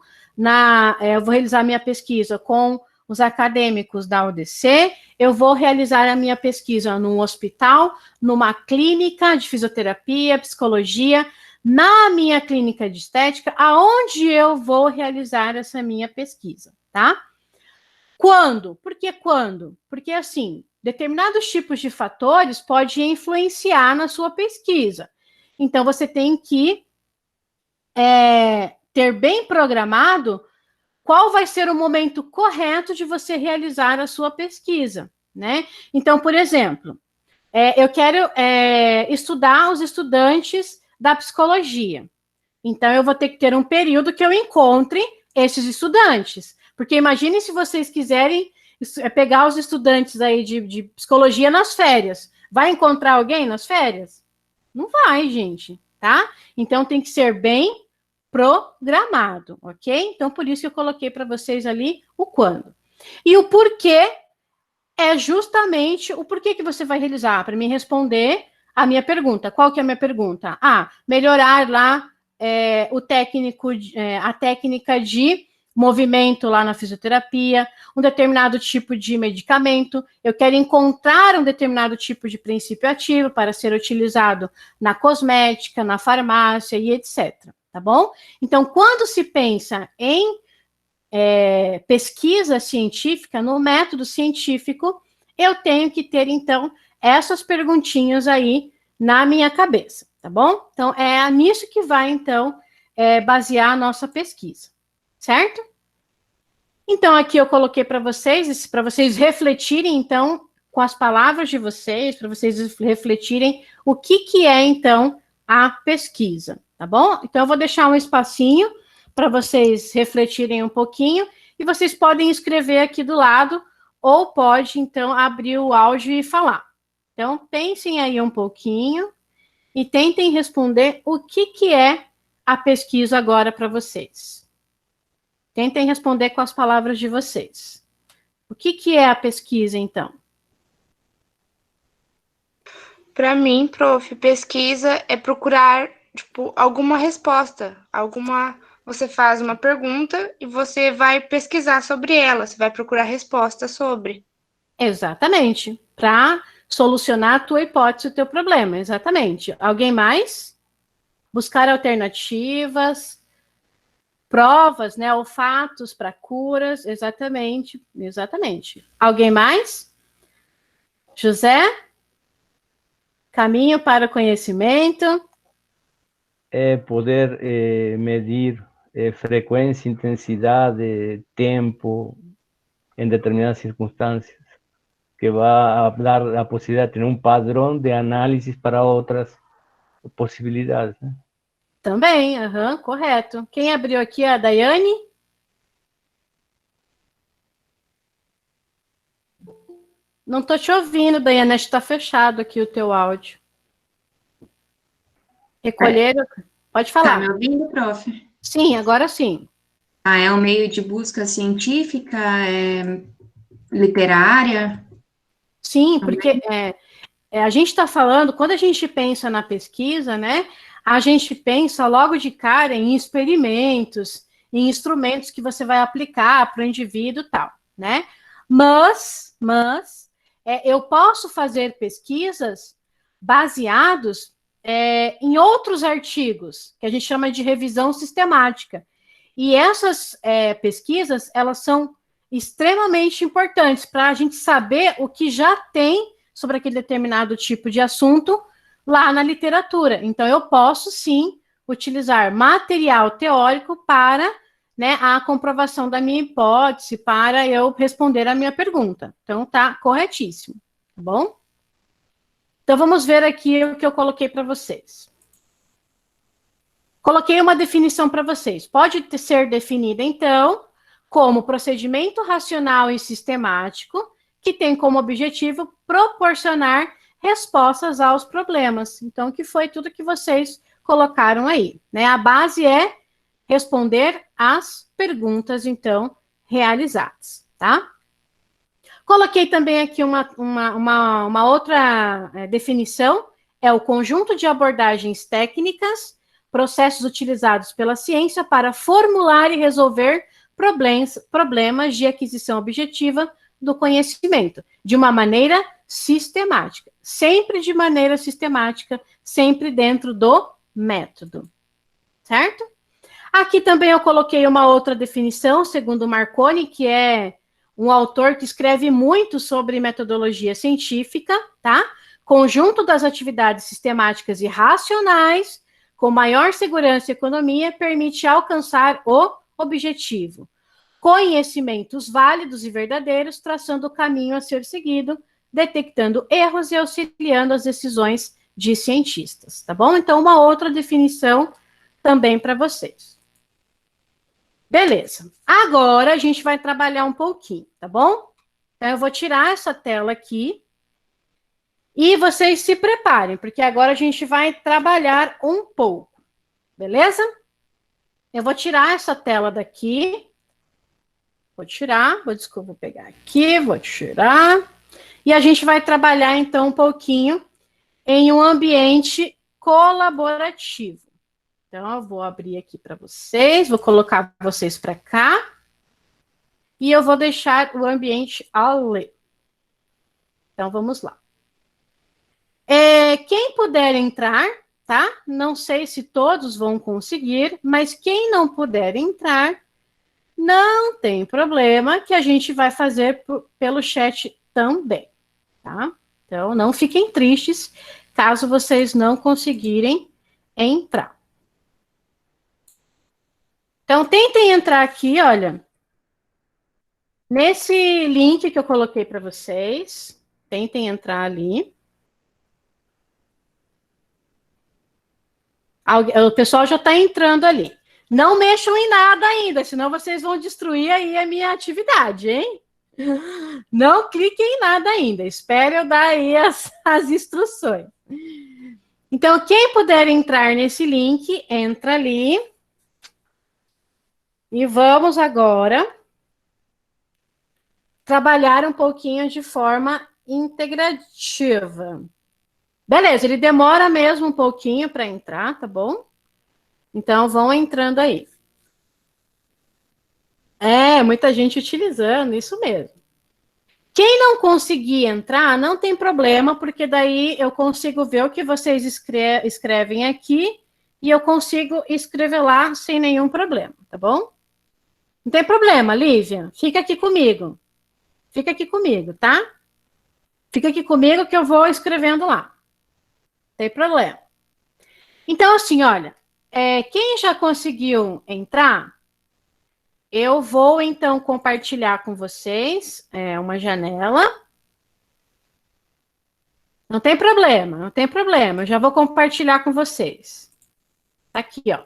eu vou realizar a minha pesquisa com os acadêmicos da UDC, eu vou realizar a minha pesquisa num hospital, numa clínica de fisioterapia, psicologia, na minha clínica de estética, aonde eu vou realizar essa minha pesquisa, tá? Quando? Por que quando? Porque, assim, determinados tipos de fatores podem influenciar na sua pesquisa. Então, você tem que ter bem programado qual vai ser o momento correto de você realizar a sua pesquisa, né? Então, por exemplo, eu quero estudar os estudantes da psicologia. Então, eu vou ter que ter um período que eu encontre esses estudantes. Porque imagine se vocês quiserem pegar os estudantes aí de psicologia nas férias. Vai encontrar alguém nas férias? Não vai, gente. tá? Então, tem que ser bem programado, ok? Então, por isso que eu coloquei para vocês ali o quando. E o porquê é justamente o porquê que você vai realizar, para me responder a minha pergunta. Qual que é a minha pergunta? Melhorar lá a técnica de movimento lá na fisioterapia, um determinado tipo de medicamento, eu quero encontrar um determinado tipo de princípio ativo para ser utilizado na cosmética, na farmácia e etc. Tá bom? Então, quando se pensa em pesquisa científica, no método científico, eu tenho que ter, então, essas perguntinhas aí na minha cabeça, tá bom? Então, é nisso que vai, então, basear a nossa pesquisa, certo? Então, aqui eu coloquei para vocês refletirem, então, com as palavras de vocês, para vocês refletirem o que é, então, a pesquisa, tá bom? Então, eu vou deixar um espacinho para vocês refletirem um pouquinho, e vocês podem escrever aqui do lado, ou pode, então, abrir o áudio e falar. Então, pensem aí um pouquinho, e tentem responder o que é a pesquisa agora para vocês. Tentem responder com as palavras de vocês. O que é a pesquisa, então? Para mim, prof, pesquisa é procurar, tipo, alguma resposta, você faz uma pergunta e você vai pesquisar sobre ela, você vai procurar resposta sobre. Exatamente, para solucionar a tua hipótese, o teu problema, exatamente. Alguém mais? Buscar alternativas, provas, né, ou fatos para curas, exatamente. Alguém mais? José? Caminho para o conhecimento? É poder medir frequência, intensidade, tempo em determinadas circunstâncias, que vai dar a possibilidade de ter um padrão de análise para outras possibilidades, né? Também, correto. Quem abriu aqui é a Daiane? Não estou te ouvindo, Daiane, acho que está fechado aqui o teu áudio. Recolher, pode falar. Tá me ouvindo, prof? Sim, agora sim. É um meio de busca científica, literária? Sim, porque a gente está falando, quando a gente pensa na pesquisa, né, a gente pensa logo de cara em experimentos, em instrumentos que você vai aplicar para o indivíduo e tal, né? Mas eu posso fazer pesquisas baseados em outros artigos, que a gente chama de revisão sistemática. E essas pesquisas, elas são extremamente importantes para a gente saber o que já tem sobre aquele determinado tipo de assunto lá na literatura. Então, eu posso, sim, utilizar material teórico para, né, a comprovação da minha hipótese, para eu responder a minha pergunta. Então, tá corretíssimo, tá bom? Então, vamos ver aqui o que eu coloquei para vocês. Coloquei uma definição para vocês. Pode ser definida, então, como procedimento racional e sistemático que tem como objetivo proporcionar respostas aos problemas. Então, que foi tudo que vocês colocaram aí, né? A base é responder às perguntas, então, realizadas, tá? Coloquei também aqui uma outra definição, é o conjunto de abordagens técnicas, processos utilizados pela ciência para formular e resolver problemas de aquisição objetiva do conhecimento, de uma maneira sistemática, sempre de maneira sistemática, sempre dentro do método, certo? Aqui também eu coloquei uma outra definição, segundo Marconi, que é um autor que escreve muito sobre metodologia científica, tá? Conjunto das atividades sistemáticas e racionais, com maior segurança e economia, permite alcançar o objetivo. Conhecimentos válidos e verdadeiros, traçando o caminho a ser seguido, detectando erros e auxiliando as decisões de cientistas, tá bom? Então, uma outra definição também para vocês. Beleza. Agora, a gente vai trabalhar um pouquinho, tá bom? Então, eu vou tirar essa tela aqui E vocês se preparem, porque agora a gente vai trabalhar um pouco, beleza? Eu vou tirar essa tela daqui. Vou tirar, vou pegar aqui, vou tirar. E a gente vai trabalhar, então, um pouquinho em um ambiente colaborativo. Então, eu vou abrir aqui para vocês, vou colocar vocês para cá. E eu vou deixar o ambiente ali. Então, vamos lá. Quem puder entrar, tá? Não sei se todos vão conseguir, mas quem não puder entrar, não tem problema, que a gente vai fazer pelo chat também, tá? Então, não fiquem tristes caso vocês não conseguirem entrar. Então, tentem entrar aqui, olha, nesse link que eu coloquei para vocês. Tentem entrar ali. O pessoal já está entrando ali. Não mexam em nada ainda, senão vocês vão destruir aí a minha atividade, hein? Não cliquem em nada ainda. Espere eu dar aí as instruções. Então, quem puder entrar nesse link, entra ali. E vamos agora trabalhar um pouquinho de forma integrativa. Beleza, ele demora mesmo um pouquinho para entrar, tá bom? Então, vão entrando aí. Muita gente utilizando, isso mesmo. Quem não conseguir entrar, não tem problema, porque daí eu consigo ver o que vocês escrevem aqui e eu consigo escrever lá sem nenhum problema, tá bom? Não tem problema, Lívia. Fica aqui comigo. Fica aqui comigo, tá? Fica aqui comigo que eu vou escrevendo lá. Não tem problema. Então, assim, olha, quem já conseguiu entrar, eu vou, então, compartilhar com vocês uma janela. Não tem problema, não tem problema. Eu já vou compartilhar com vocês. Tá aqui, ó.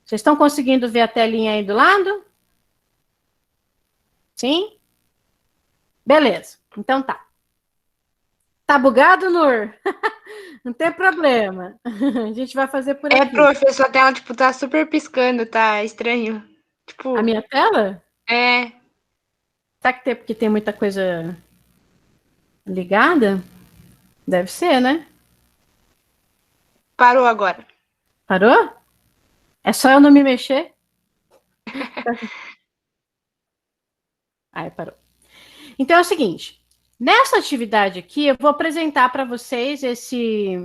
Vocês estão conseguindo ver a telinha aí do lado? Sim? Beleza, então tá. Tá bugado, Nur? Não tem problema. A gente vai fazer por aqui. Prof, sua tela, tipo, tá super piscando, tá estranho. Tipo... A minha tela? Será que porque tem muita coisa ligada? Deve ser, né? Parou agora. Parou? É só eu não me mexer? Aí, parou. Então é o seguinte, nessa atividade aqui, eu vou apresentar para vocês esse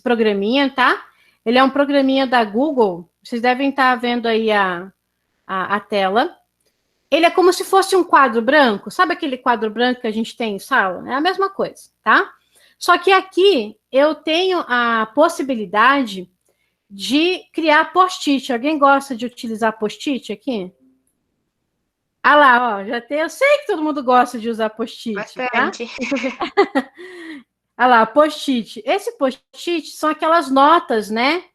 programinha, tá? Ele é um programinha da Google, vocês devem estar vendo aí a tela. Ele é como se fosse um quadro branco, sabe aquele quadro branco que a gente tem em sala? É a mesma coisa, tá? Só que aqui eu tenho a possibilidade de criar post-it. Alguém gosta de utilizar post-it aqui? Ah lá, ó, já tem. Eu sei que todo mundo gosta de usar post-it. Bastante. Tá? Ah lá, post-it. Esse post-it são aquelas notas, né?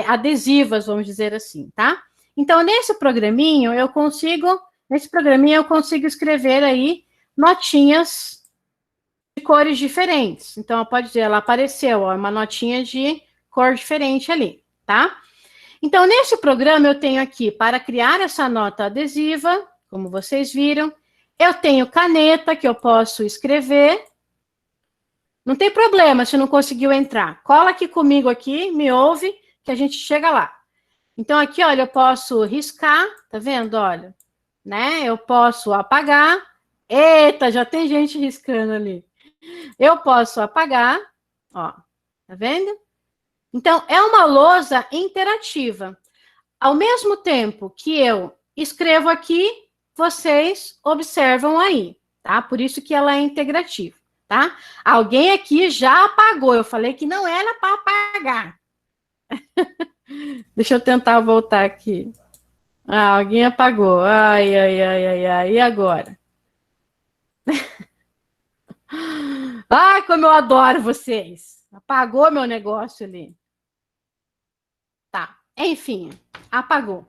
Adesivas, vamos dizer assim, tá? Então, nesse programinha eu consigo escrever aí notinhas de cores diferentes. Então, pode dizer, ela apareceu, ó, uma notinha de cor diferente ali, tá? Então, nesse programa eu tenho aqui, para criar essa nota adesiva, como vocês viram, eu tenho caneta que eu posso escrever. Não tem problema se não conseguiu entrar. Cola aqui comigo aqui, me ouve, que a gente chega lá. Então, aqui, olha, eu posso riscar, tá vendo? Olha, né? Eu posso apagar. Eita, já tem gente riscando ali. Eu posso apagar, ó, tá vendo? Então, é uma lousa interativa. Ao mesmo tempo que eu escrevo aqui, vocês observam aí, tá? Por isso que ela é integrativa, tá? Alguém aqui já apagou, eu falei que não era para apagar. Deixa eu tentar voltar aqui. Ah, alguém apagou. Ai, e agora? Ai, como eu adoro vocês. Apagou meu negócio ali. Tá, enfim, apagou.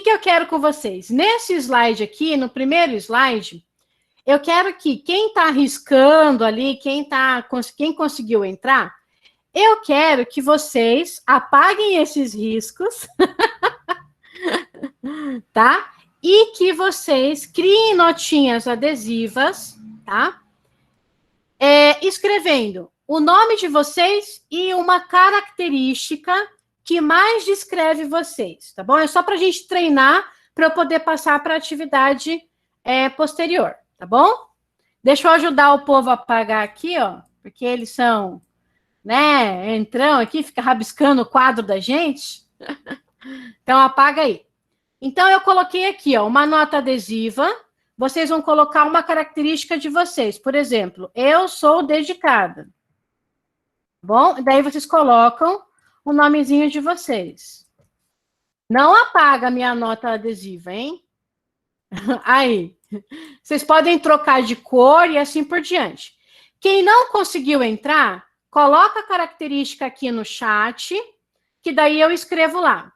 que eu quero com vocês? Nesse slide aqui, no primeiro slide, eu quero que quem está arriscando ali, quem conseguiu entrar, eu quero que vocês apaguem esses riscos, tá? E que vocês criem notinhas adesivas, tá? Escrevendo o nome de vocês e uma característica que mais descreve vocês, tá bom? É só para a gente treinar para eu poder passar para a atividade posterior, tá bom? Deixa eu ajudar o povo a apagar aqui, ó, porque eles são, né, entrão aqui, fica rabiscando o quadro da gente. Então, apaga aí. Então, eu coloquei aqui, ó, uma nota adesiva. Vocês vão colocar uma característica de vocês. Por exemplo, eu sou dedicada. Bom? Daí vocês colocam o nomezinho de vocês. Não apaga a minha nota adesiva, hein? Aí. Vocês podem trocar de cor e assim por diante. Quem não conseguiu entrar, coloca a característica aqui no chat, que daí eu escrevo lá.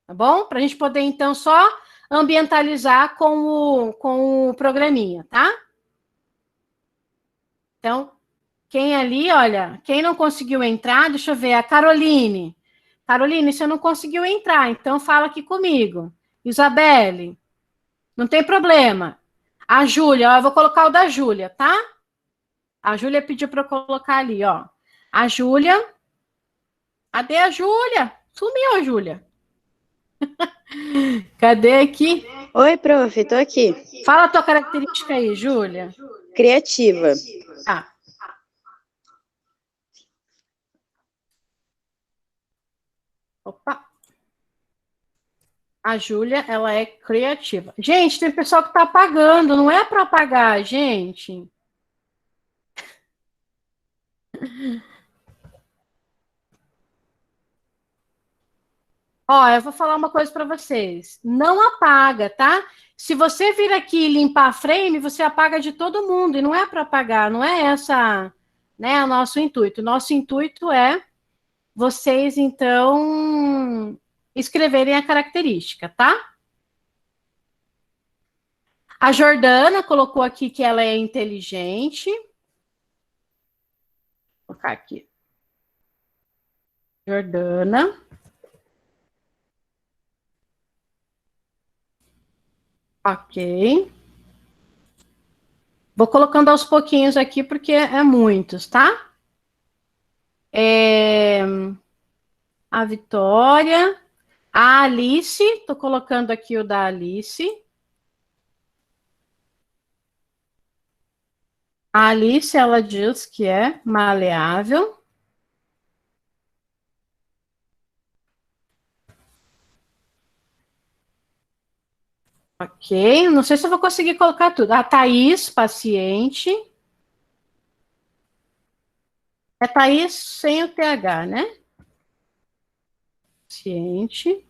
Tá bom? Para a gente poder, então, só ambientalizar com o programinha, tá? Então, quem ali, olha, quem não conseguiu entrar, deixa eu ver, a Caroline. Caroline, você não conseguiu entrar, então fala aqui comigo. Isabelle, não tem problema. A Júlia, ó, eu vou colocar o da Júlia, tá? A Júlia pediu para eu colocar ali, ó. A Júlia. Cadê a Júlia? Sumiu a Júlia. Cadê aqui? Oi, prof, tô aqui. Fala a tua característica aí, Júlia. Criativa. Tá. Opa. A Júlia, ela é criativa. Gente, tem pessoal que tá apagando, não é para apagar, gente. Ó, eu vou falar uma coisa para vocês. Não apaga, tá? Se você vir aqui e limpar a frame, você apaga de todo mundo. E não é para apagar, não é essa, né, o nosso intuito. Nosso intuito é vocês, então, escreverem a característica, tá? A Jordana colocou aqui que ela é inteligente. Vou colocar aqui. Jordana. Ok. Vou colocando aos pouquinhos aqui, porque é muitos, tá? A Vitória. A Alice, tô colocando aqui o da Alice. A Alice, ela diz que é maleável. Ok, não sei se eu vou conseguir colocar tudo. A Thaís, paciente. É Thaís sem o TH, né? Paciente.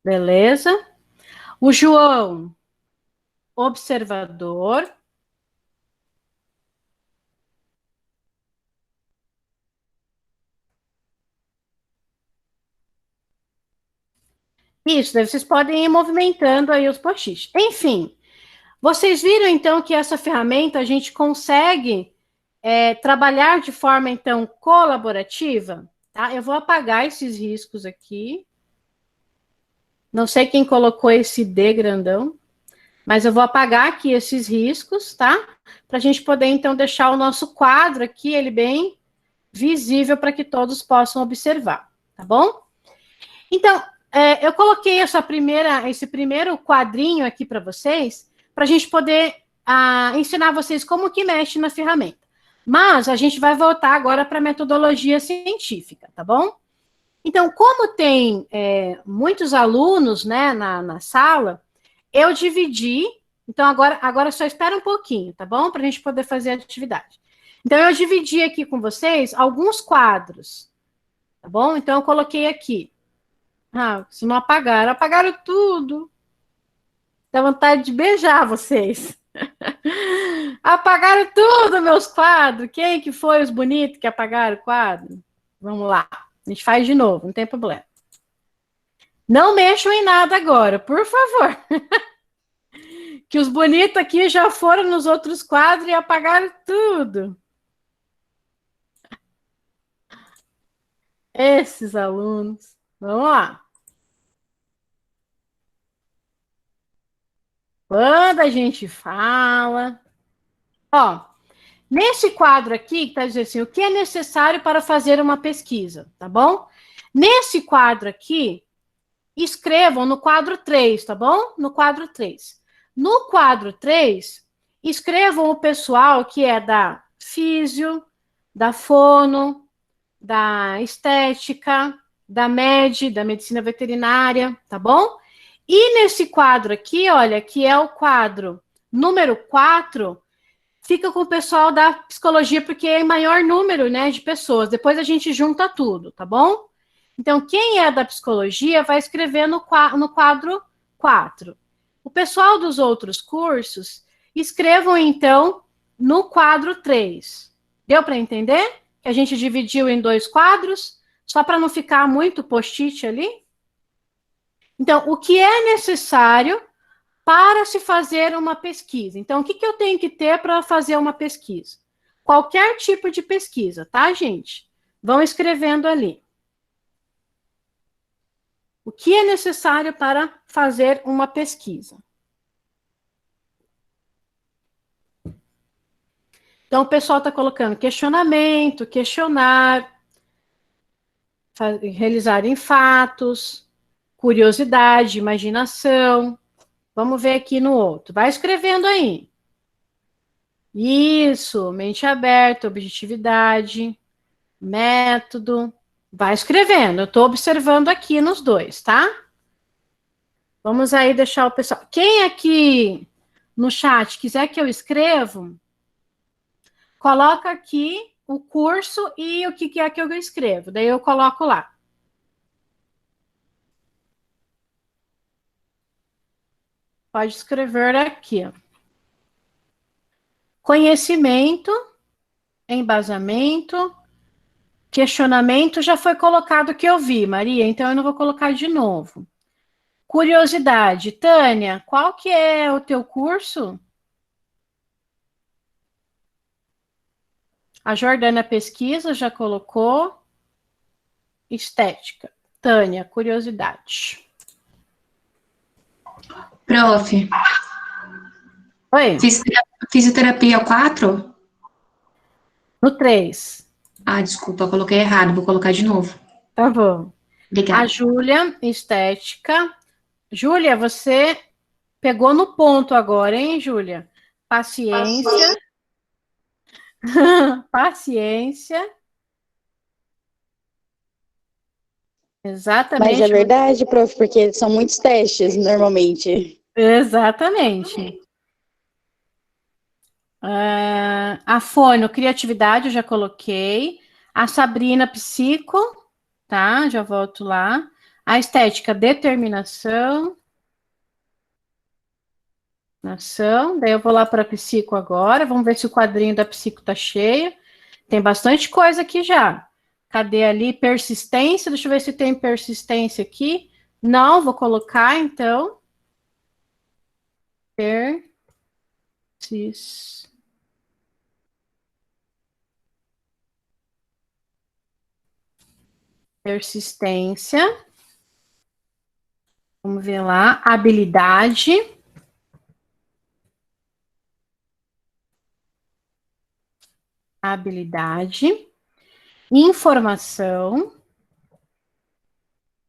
Beleza. O João, observador. Isso, daí vocês podem ir movimentando aí os post-its. Enfim, vocês viram, então, que essa ferramenta a gente consegue trabalhar de forma, então, colaborativa, tá? Eu vou apagar esses riscos aqui. Não sei quem colocou esse D grandão, mas eu vou apagar aqui esses riscos, tá? Para a gente poder, então, deixar o nosso quadro aqui, ele bem visível para que todos possam observar, tá bom? Então, eu coloquei esse primeiro quadrinho aqui para vocês, para a gente poder ensinar vocês como que mexe na ferramenta. Mas a gente vai voltar agora para a metodologia científica, tá bom? Então, como tem muitos alunos, né, na sala, eu dividi. Então, agora só espera um pouquinho, tá bom? Para a gente poder fazer a atividade. Então, eu dividi aqui com vocês alguns quadros, tá bom? Então, eu coloquei aqui. Se não apagaram, apagaram tudo. Dá vontade de beijar vocês. Apagaram tudo, meus quadros. Quem que foi os bonitos que apagaram o quadro? Vamos lá. A gente faz de novo, não tem problema. Não mexam em nada agora, por favor. Que os bonitos aqui já foram nos outros quadros e apagaram tudo. Esses alunos. Vamos lá. Quando a gente fala... Ó, nesse quadro aqui, que está dizendo assim, o que é necessário para fazer uma pesquisa, tá bom? Nesse quadro aqui, escrevam no quadro 3, tá bom? No quadro 3. No quadro 3, escrevam o pessoal que é da físio, da fono, da estética, da da medicina veterinária, tá bom? E nesse quadro aqui, olha, que é o quadro número 4, fica com o pessoal da psicologia, porque é maior número, né, de pessoas. Depois a gente junta tudo, tá bom? Então, quem é da psicologia vai escrever no quadro 4. O pessoal dos outros cursos, escrevam, então, no quadro 3. Deu para entender? Que a gente dividiu em 2 quadros, só para não ficar muito post-it ali. Então, o que é necessário para se fazer uma pesquisa? Então, o que eu tenho que ter para fazer uma pesquisa? Qualquer tipo de pesquisa, tá, gente? Vão escrevendo ali. O que é necessário para fazer uma pesquisa? Então, o pessoal está colocando questionamento, questionar, realizar em fatos, curiosidade, imaginação. Vamos ver aqui no outro. Vai escrevendo aí. Isso, mente aberta, objetividade, método. Vai escrevendo. Eu estou observando aqui nos 2, tá? Vamos aí deixar o pessoal... Quem aqui no chat quiser que eu escreva, coloca aqui o curso e o que é que eu escrevo. Daí eu coloco lá. Pode escrever aqui. Conhecimento, embasamento, questionamento já foi colocado que eu vi, Maria, então eu não vou colocar de novo. Curiosidade. Tânia, qual que é o teu curso? A Jordana pesquisa, já colocou. Estética. Tânia, curiosidade. Prof. Oi. Fisioterapia 4? No 3. Ah, desculpa, eu coloquei errado, vou colocar de novo. Tá bom. Obrigada. A Júlia, estética. Júlia, você pegou no ponto agora, hein, Júlia? Paciência. Paciência. Exatamente. Mas é verdade, prof, porque são muitos testes, normalmente. Exatamente. A fono, criatividade, eu já coloquei. A Sabrina, psico, tá? Já volto lá. A estética, determinação. Daí eu vou lá para psico agora. Vamos ver se o quadrinho da psico tá cheio. Tem bastante coisa aqui já. Cadê ali? Persistência. Deixa eu ver se tem persistência aqui. Não, vou colocar, então. Persistência. Vamos ver lá. Habilidade. Informação.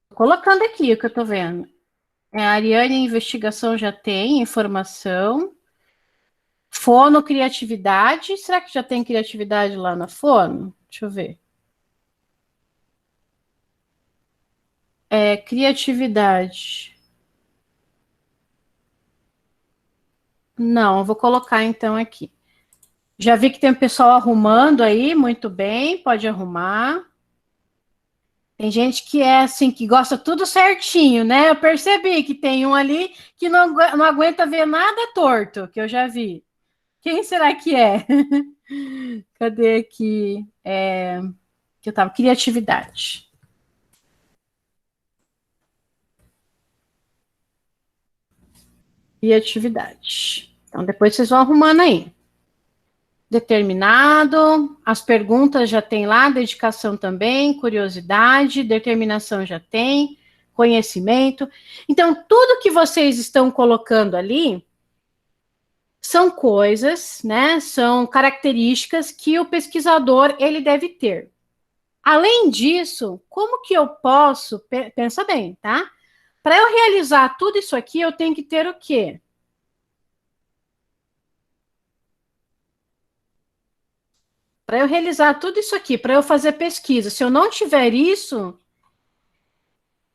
Tô colocando aqui o que eu tô vendo. A Ariane, investigação já tem, informação. Fono, criatividade. Será que já tem criatividade lá na fono? Deixa eu ver. Criatividade. Não, eu vou colocar então aqui. Já vi que tem um pessoal arrumando aí, muito bem, pode arrumar. Tem gente que é assim, que gosta tudo certinho, né? Eu percebi que tem um ali que não aguenta ver nada torto, que eu já vi. Quem será que é? Cadê aqui? Que eu tava, criatividade. e atividade. Então, depois vocês vão arrumando aí. Determinado, as perguntas já tem lá, dedicação também, curiosidade, determinação já tem, conhecimento. Então, tudo que vocês estão colocando ali são coisas, né, são características que o pesquisador, ele deve ter. Além disso, como que eu posso, pensa bem, tá? Para eu realizar tudo isso aqui, eu tenho que ter o quê? Para eu realizar tudo isso aqui, para eu fazer pesquisa, se eu não tiver isso,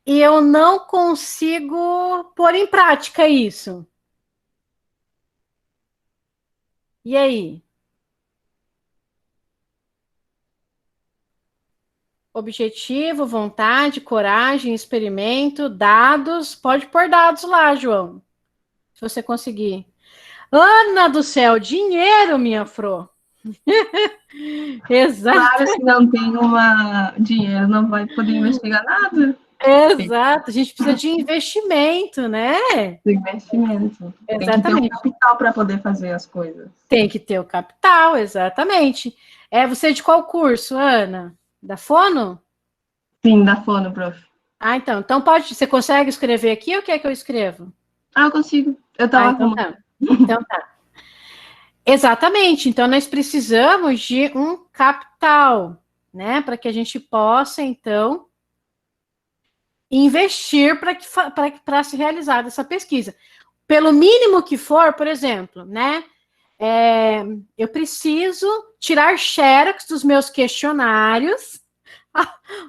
eu não consigo pôr em prática isso. E aí? Objetivo, vontade, coragem, experimento, dados. Pode pôr dados lá, João. Se você conseguir. Ana do céu, dinheiro, minha Fro. Exato. Claro, se não tem dinheiro, não vai poder investigar nada. Exato, a gente precisa de investimento, né? De investimento. Exatamente. Tem que ter um capital para poder fazer as coisas. Tem que ter o capital, exatamente. Você é de qual curso, Ana? Da Fono? Sim, da Fono, prof. Ah, então você consegue escrever aqui ou quer que eu escreva? Eu consigo. Eu estava então então tá. Exatamente, então nós precisamos de um capital, né? Para que a gente possa, então, investir para se realizar essa pesquisa. Pelo mínimo que for, por exemplo, né? Eu preciso tirar xerox dos meus questionários.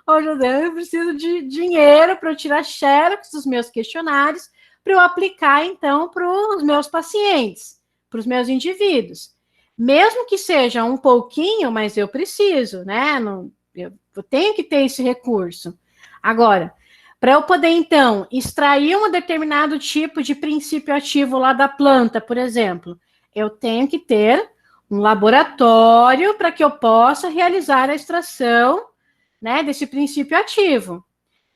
Ô, José, eu preciso de dinheiro para eu tirar xerox dos meus questionários para eu aplicar, então, para os meus pacientes, para os meus indivíduos. Mesmo que seja um pouquinho, mas eu preciso, né? Eu tenho que ter esse recurso. Agora, para eu poder, então, extrair um determinado tipo de princípio ativo lá da planta, por exemplo, eu tenho que ter um laboratório para que eu possa realizar a extração, né, desse princípio ativo.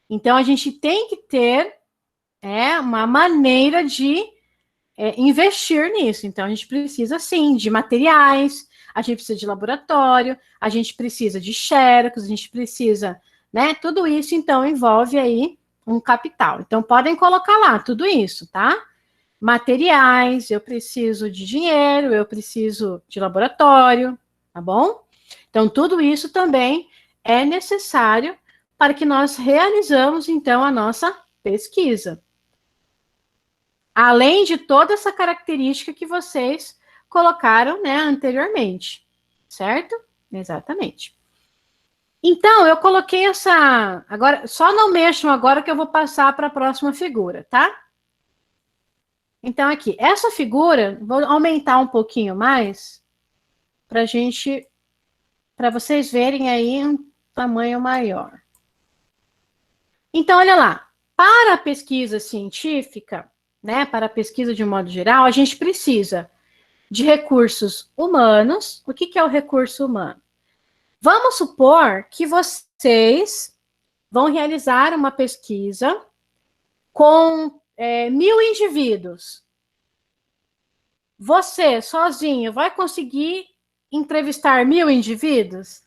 Então, a gente tem que ter uma maneira de investir nisso. Então, a gente precisa, sim, de materiais, a gente precisa de laboratório, a gente precisa de xerox, a gente precisa, né, tudo isso, então, envolve aí um capital. Então, podem colocar lá tudo isso, tá? Materiais, eu preciso de dinheiro, eu preciso de laboratório, tá bom? Então, tudo isso também é necessário para que nós realizamos, então, a nossa pesquisa. Além de toda essa característica que vocês colocaram, né, anteriormente, certo? Exatamente. Então, eu coloquei essa... Agora, só não mexam agora que eu vou passar para a próxima figura, tá? Então, aqui, essa figura, vou aumentar um pouquinho mais, para vocês verem aí um tamanho maior. Então, olha lá, para a pesquisa científica, né, para a pesquisa de um modo geral, a gente precisa de recursos humanos. O que é o recurso humano? Vamos supor que vocês vão realizar uma pesquisa com 1000 indivíduos. Você, sozinho, vai conseguir entrevistar 1000 indivíduos?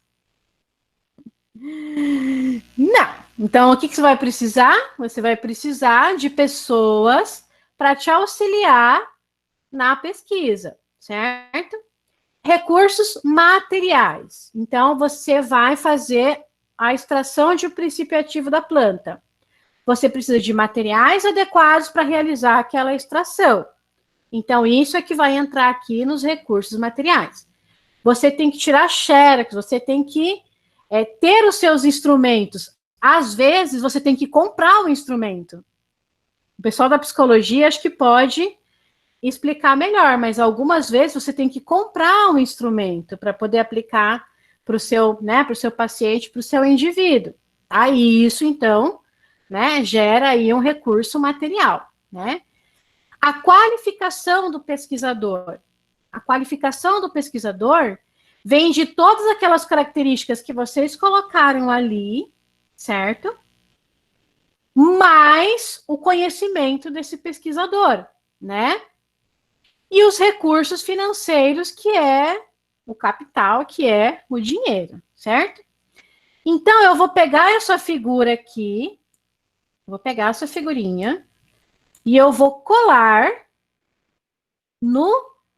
Não. Então, o que você vai precisar? Você vai precisar de pessoas para te auxiliar na pesquisa, certo? Recursos materiais. Então, você vai fazer a extração de um princípio ativo da planta. Você precisa de materiais adequados para realizar aquela extração. Então, isso é que vai entrar aqui nos recursos materiais. Você tem que tirar xerox, você tem que ter os seus instrumentos. Às vezes, você tem que comprar um instrumento. O pessoal da psicologia acho que pode explicar melhor, mas algumas vezes você tem que comprar um instrumento para poder aplicar para o seu, né, para o seu paciente, para o seu indivíduo. Tá? E isso, então, né, gera aí um recurso material, né? A qualificação do pesquisador. A qualificação do pesquisador vem de todas aquelas características que vocês colocaram ali, certo? Mais o conhecimento desse pesquisador, né? E os recursos financeiros, que é o capital, que é o dinheiro, certo? Então, eu vou pegar essa figura aqui, vou pegar essa figurinha, e eu vou colar no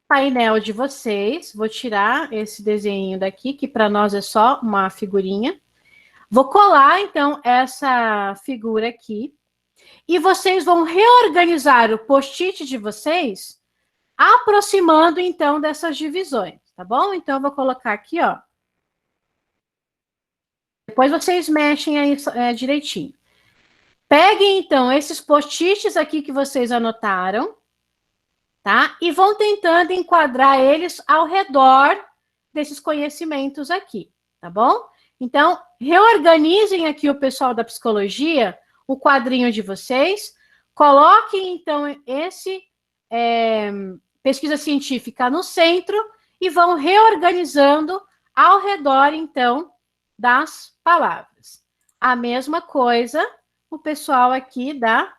painel de vocês. Vou tirar esse desenho daqui, que para nós é só uma figurinha. Vou colar, então, essa figura aqui. E vocês vão reorganizar o post-it de vocês, aproximando, então, dessas divisões, tá bom? Então, eu vou colocar aqui, ó. Depois vocês mexem aí direitinho. Peguem, então, esses post-its aqui que vocês anotaram, tá? E vão tentando enquadrar eles ao redor desses conhecimentos aqui, tá bom? Então, reorganizem aqui o pessoal da psicologia, o quadrinho de vocês, coloquem, então, esse pesquisa científica no centro e vão reorganizando ao redor, então, das palavras. A mesma coisa o pessoal aqui da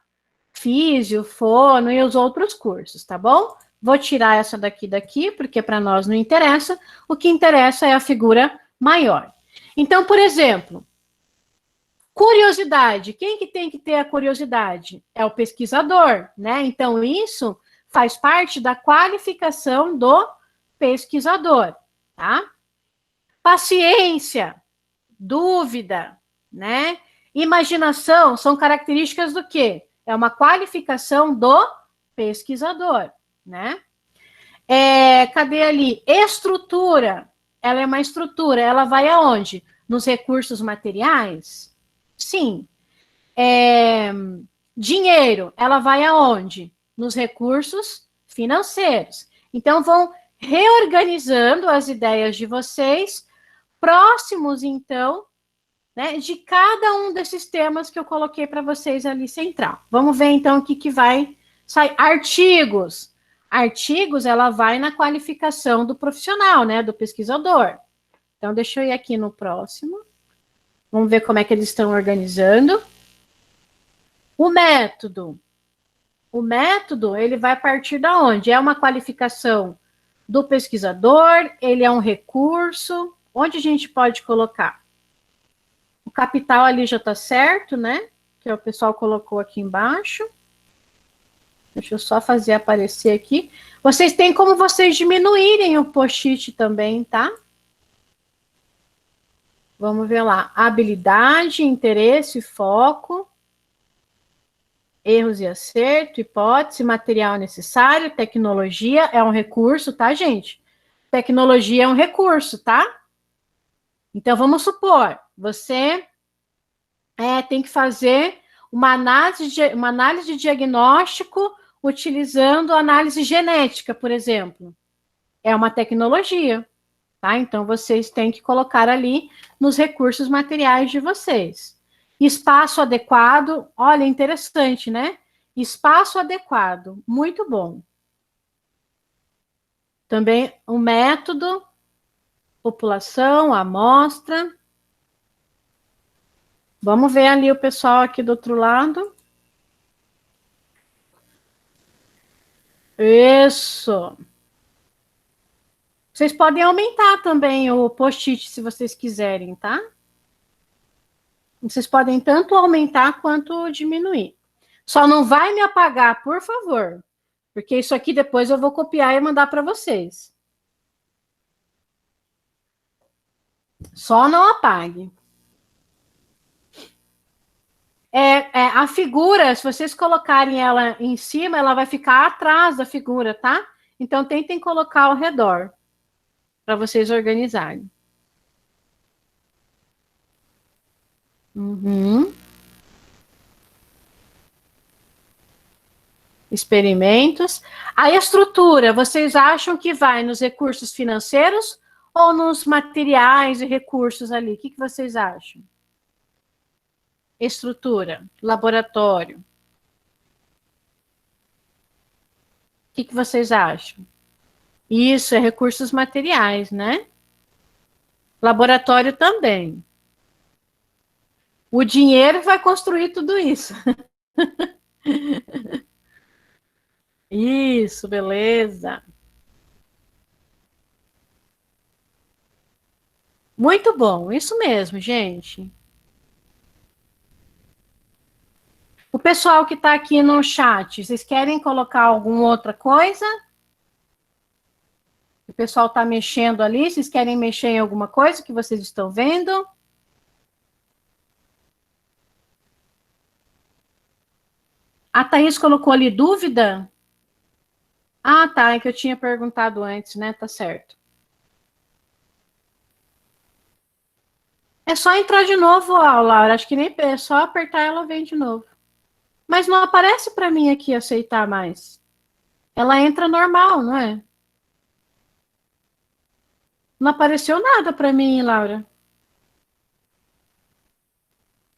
físio, fono e os outros cursos, tá bom? Vou tirar essa daqui, porque para nós não interessa. O que interessa é a figura maior. Então, por exemplo, curiosidade. Quem que tem que ter a curiosidade? É o pesquisador, né? Então, isso faz parte da qualificação do pesquisador, tá? Paciência, dúvida, né? Imaginação são características do quê? É uma qualificação do pesquisador, né? Cadê ali? Estrutura. Ela é uma estrutura. Ela vai aonde? Nos recursos materiais? Sim. Dinheiro. Ela vai aonde? Nos recursos financeiros. Então, vão reorganizando as ideias de vocês, próximos, então, né, de cada um desses temas que eu coloquei para vocês ali central. Vamos ver, então, o que vai sair. Artigos. Artigos, ela vai na qualificação do profissional, né, do pesquisador. Então, deixa eu ir aqui no próximo. Vamos ver como é que eles estão organizando. O método. O método, ele vai partir da onde? É uma qualificação do pesquisador, ele é um recurso. Onde a gente pode colocar? O capital ali já está certo, né? Que o pessoal colocou aqui embaixo. Deixa eu só fazer aparecer aqui. Vocês têm como vocês diminuírem o post-it também, tá? Vamos ver lá. Habilidade, interesse, foco. Erros e acerto, hipótese, material necessário, tecnologia é um recurso, tá, gente? Tecnologia é um recurso, tá? Então, vamos supor, você tem que fazer uma análise de diagnóstico utilizando análise genética, por exemplo. É uma tecnologia, tá? Então, vocês têm que colocar ali nos recursos materiais de vocês. Espaço adequado, olha, interessante, né? Espaço adequado, muito bom. Também o método, população, amostra. Vamos ver ali o pessoal aqui do outro lado. Isso. Vocês podem aumentar também o post-it se vocês quiserem, tá? Vocês podem tanto aumentar quanto diminuir. Só não vai me apagar, por favor. Porque isso aqui depois eu vou copiar e mandar para vocês. Só não apague. A figura, se vocês colocarem ela em cima, ela vai ficar atrás da figura, tá? Então, tentem colocar ao redor, para vocês organizarem. Experimentos. A estrutura, vocês acham que vai nos recursos financeiros ou nos materiais e recursos ali? O que vocês acham? Estrutura, laboratório. O que vocês acham? Isso, é recursos materiais, né? Laboratório também. O dinheiro vai construir tudo isso. Isso, beleza. Muito bom, isso mesmo, gente. O pessoal que está aqui no chat, vocês querem colocar alguma outra coisa? O pessoal está mexendo ali, vocês querem mexer em alguma coisa que vocês estão vendo? A Thaís colocou ali dúvida? Ah, tá, é que eu tinha perguntado antes, né? Tá certo. É só entrar de novo, Laura. Acho que nem é só apertar, ela vem de novo. Mas não aparece para mim aqui aceitar mais. Ela entra normal, não é? Não apareceu nada para mim, Laura.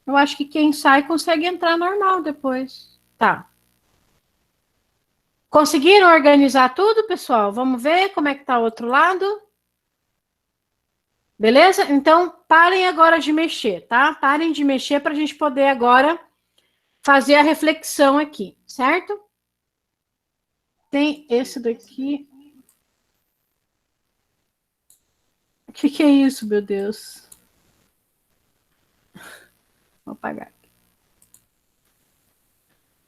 Eu acho que quem sai consegue entrar normal depois. Tá. Conseguiram organizar tudo, pessoal? Vamos ver como é que tá o outro lado. Beleza? Então, parem agora de mexer, tá? Parem de mexer para a gente poder agora fazer a reflexão aqui, certo? Tem esse daqui. O que é isso, meu Deus? Vou apagar.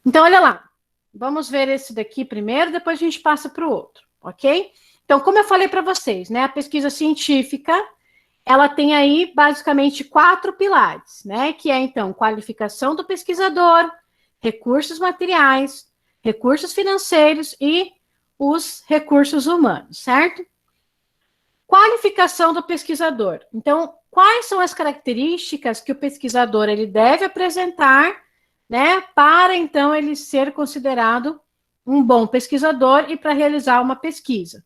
Então, olha lá. Vamos ver esse daqui primeiro, depois a gente passa para o outro, ok? Então, como eu falei para vocês, né? A pesquisa científica, ela tem aí basicamente 4 pilares, né? Que é, então, qualificação do pesquisador, recursos materiais, recursos financeiros e os recursos humanos, certo? Qualificação do pesquisador. Então, quais são as características que o pesquisador ele deve apresentar, né, para então ele ser considerado um bom pesquisador e para realizar uma pesquisa?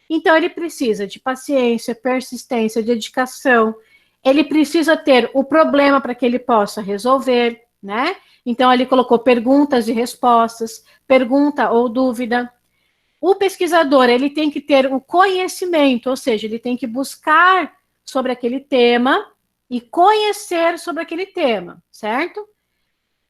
Então, ele precisa de paciência, persistência, dedicação, ele precisa ter o problema para que ele possa resolver, né? Então, ele colocou perguntas e respostas, pergunta ou dúvida. O pesquisador, ele tem que ter o conhecimento, ou seja, ele tem que buscar sobre aquele tema e conhecer sobre aquele tema, certo?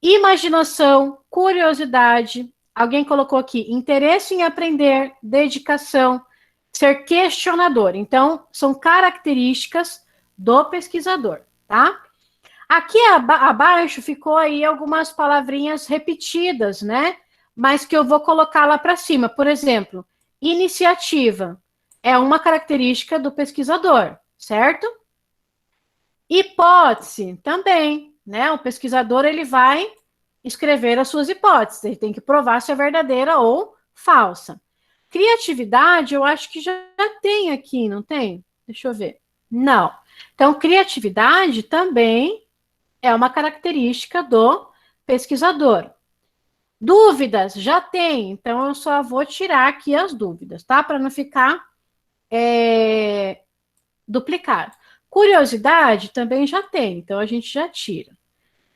Imaginação, curiosidade, alguém colocou aqui, interesse em aprender, dedicação, ser questionador. Então, são características do pesquisador, tá? Aqui abaixo ficou aí algumas palavrinhas repetidas, né? Mas que eu vou colocar lá para cima. Por exemplo, iniciativa é uma característica do pesquisador, certo? Hipótese também, né? O pesquisador ele vai escrever as suas hipóteses, ele tem que provar se é verdadeira ou falsa. Criatividade, eu acho que já tem aqui, não tem? Deixa eu ver. Não. Então, criatividade também é uma característica do pesquisador. Dúvidas, já tem. Então, eu só vou tirar aqui as dúvidas, tá? Para não ficar duplicado. Curiosidade também já tem, então a gente já tira.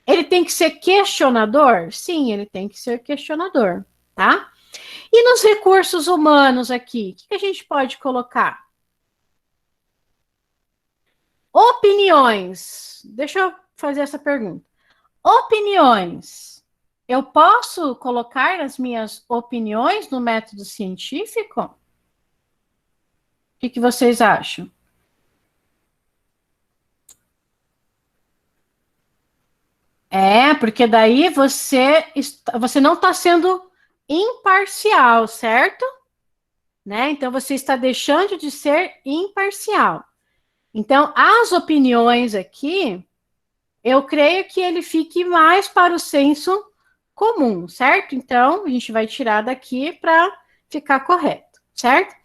Ele tem que ser questionador? Sim, ele tem que ser questionador, tá? E nos recursos humanos aqui, o que a gente pode colocar? Opiniões. Deixa eu fazer essa pergunta. Opiniões. Eu posso colocar as minhas opiniões no método científico? O que vocês acham? Porque daí você não está sendo imparcial, certo? Né? Então, você está deixando de ser imparcial. Então, as opiniões aqui, eu creio que ele fique mais para o senso comum, certo? Então, a gente vai tirar daqui para ficar correto, certo?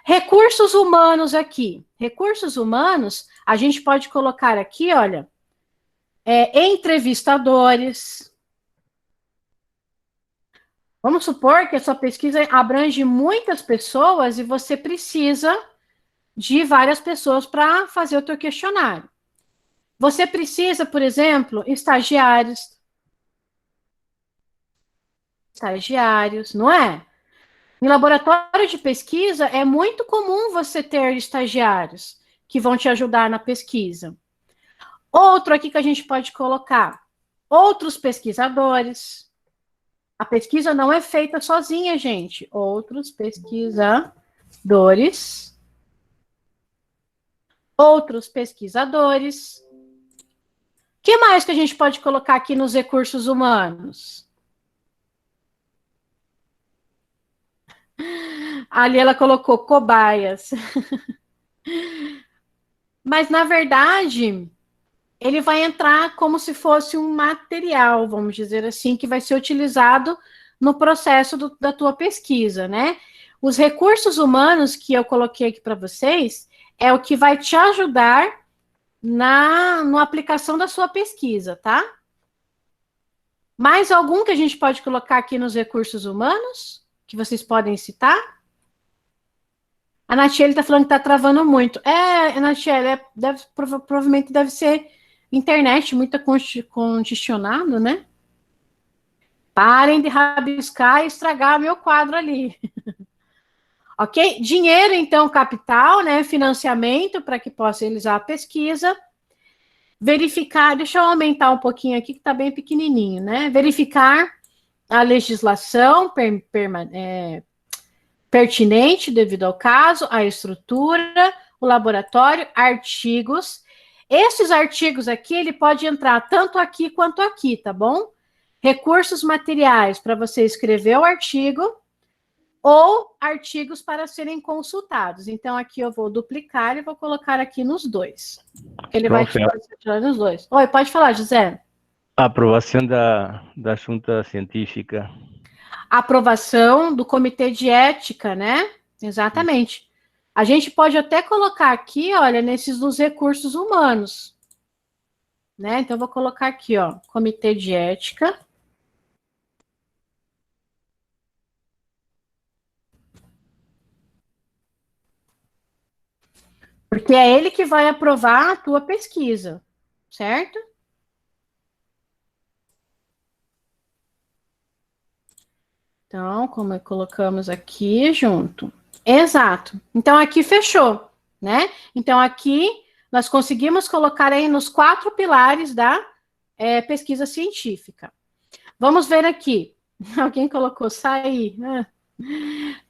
Recursos humanos aqui. Recursos humanos, a gente pode colocar aqui, olha, entrevistadores. Vamos supor que a sua pesquisa abrange muitas pessoas e você precisa de várias pessoas para fazer o teu questionário. Você precisa, por exemplo, estagiários, não é? Em laboratório de pesquisa, é muito comum você ter estagiários que vão te ajudar na pesquisa. Outro aqui que a gente pode colocar, outros pesquisadores, A pesquisa não é feita sozinha, gente. Outros pesquisadores. O que mais que a gente pode colocar aqui nos recursos humanos? Ali ela colocou cobaias. Mas, na verdade, ele vai entrar como se fosse um material, vamos dizer assim, que vai ser utilizado no processo da tua pesquisa, né? Os recursos humanos que eu coloquei aqui para vocês é o que vai te ajudar na aplicação da sua pesquisa, tá? Mais algum que a gente pode colocar aqui nos recursos humanos, que vocês podem citar? A Natiele está falando que está travando muito. Natiele, provavelmente deve ser internet muito congestionado, né? Parem de rabiscar e estragar meu quadro ali. Ok? Dinheiro, então, capital, né? Financiamento para que possa realizar a pesquisa. Verificar, deixa eu aumentar um pouquinho aqui, que está bem pequenininho, né? Verificar a legislação pertinente devido ao caso, a estrutura, o laboratório, artigos. Esses artigos aqui, ele pode entrar tanto aqui quanto aqui, tá bom? Recursos materiais para você escrever o artigo ou artigos para serem consultados. Então, aqui eu vou duplicar e vou colocar aqui nos dois. Ele vai te tirar nos dois. Oi, pode falar, José. A aprovação da junta científica. Aprovação do comitê de ética, né? Exatamente. A gente pode até colocar aqui, olha, nesses dos recursos humanos. Né? Então, eu vou colocar aqui, ó, comitê de ética. Porque é ele que vai aprovar a tua pesquisa, certo? Então, como colocamos aqui junto. Exato. Então, aqui fechou, né? Então, aqui nós conseguimos colocar aí nos 4 pilares da pesquisa científica. Vamos ver aqui. Alguém colocou sair.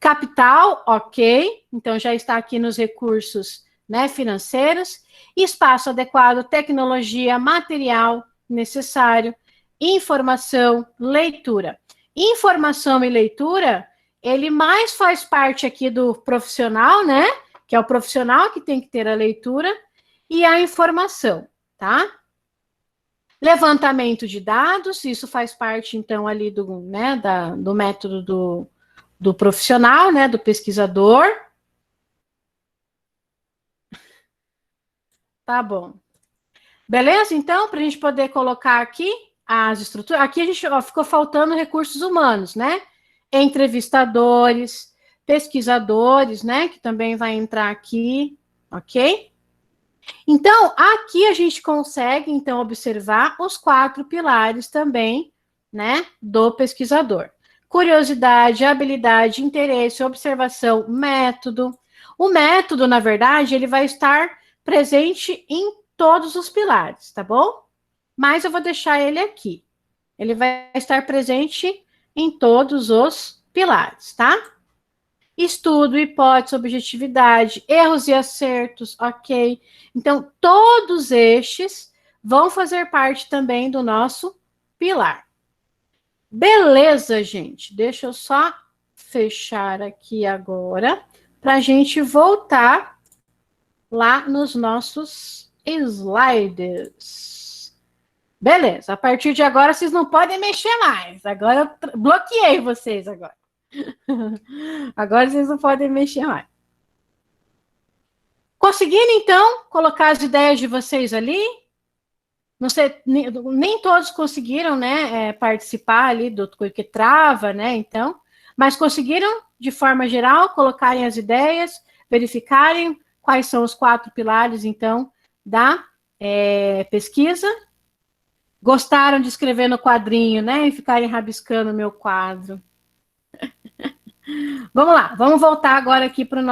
Capital, ok. Então, já está aqui nos recursos, né, financeiros. Espaço adequado, tecnologia, material necessário, informação, leitura. Informação e leitura, ele mais faz parte aqui do profissional, né? Que é o profissional que tem que ter a leitura e a informação, tá? Levantamento de dados, isso faz parte, então, ali do método do profissional, né? Do pesquisador. Tá bom. Beleza? Então, para a gente poder colocar aqui as estruturas. Aqui a gente ficou faltando recursos humanos, né? Entrevistadores, pesquisadores, né? Que também vai entrar aqui, ok? Então, aqui a gente consegue, então, observar os 4 pilares também, né? Do pesquisador. Curiosidade, habilidade, interesse, observação, método. O método, na verdade, ele vai estar presente em todos os pilares, tá bom? Mas eu vou deixar ele aqui. Ele vai estar presente em todos os pilares, tá? Estudo, hipótese, objetividade, erros e acertos, ok? Então, todos estes vão fazer parte também do nosso pilar. Beleza, gente? Deixa eu só fechar aqui agora para a gente voltar lá nos nossos slides. Beleza, a partir de agora vocês não podem mexer mais. Agora eu bloqueei vocês agora. Agora vocês não podem mexer mais. Conseguiram, então, colocar as ideias de vocês ali? Não sei, nem todos conseguiram, né, participar ali do que trava, né, então. Mas conseguiram, de forma geral, colocarem as ideias, verificarem quais são os 4 pilares, então, da pesquisa. Gostaram de escrever no quadrinho, né? E ficarem rabiscando o meu quadro. Vamos lá, vamos voltar agora aqui para os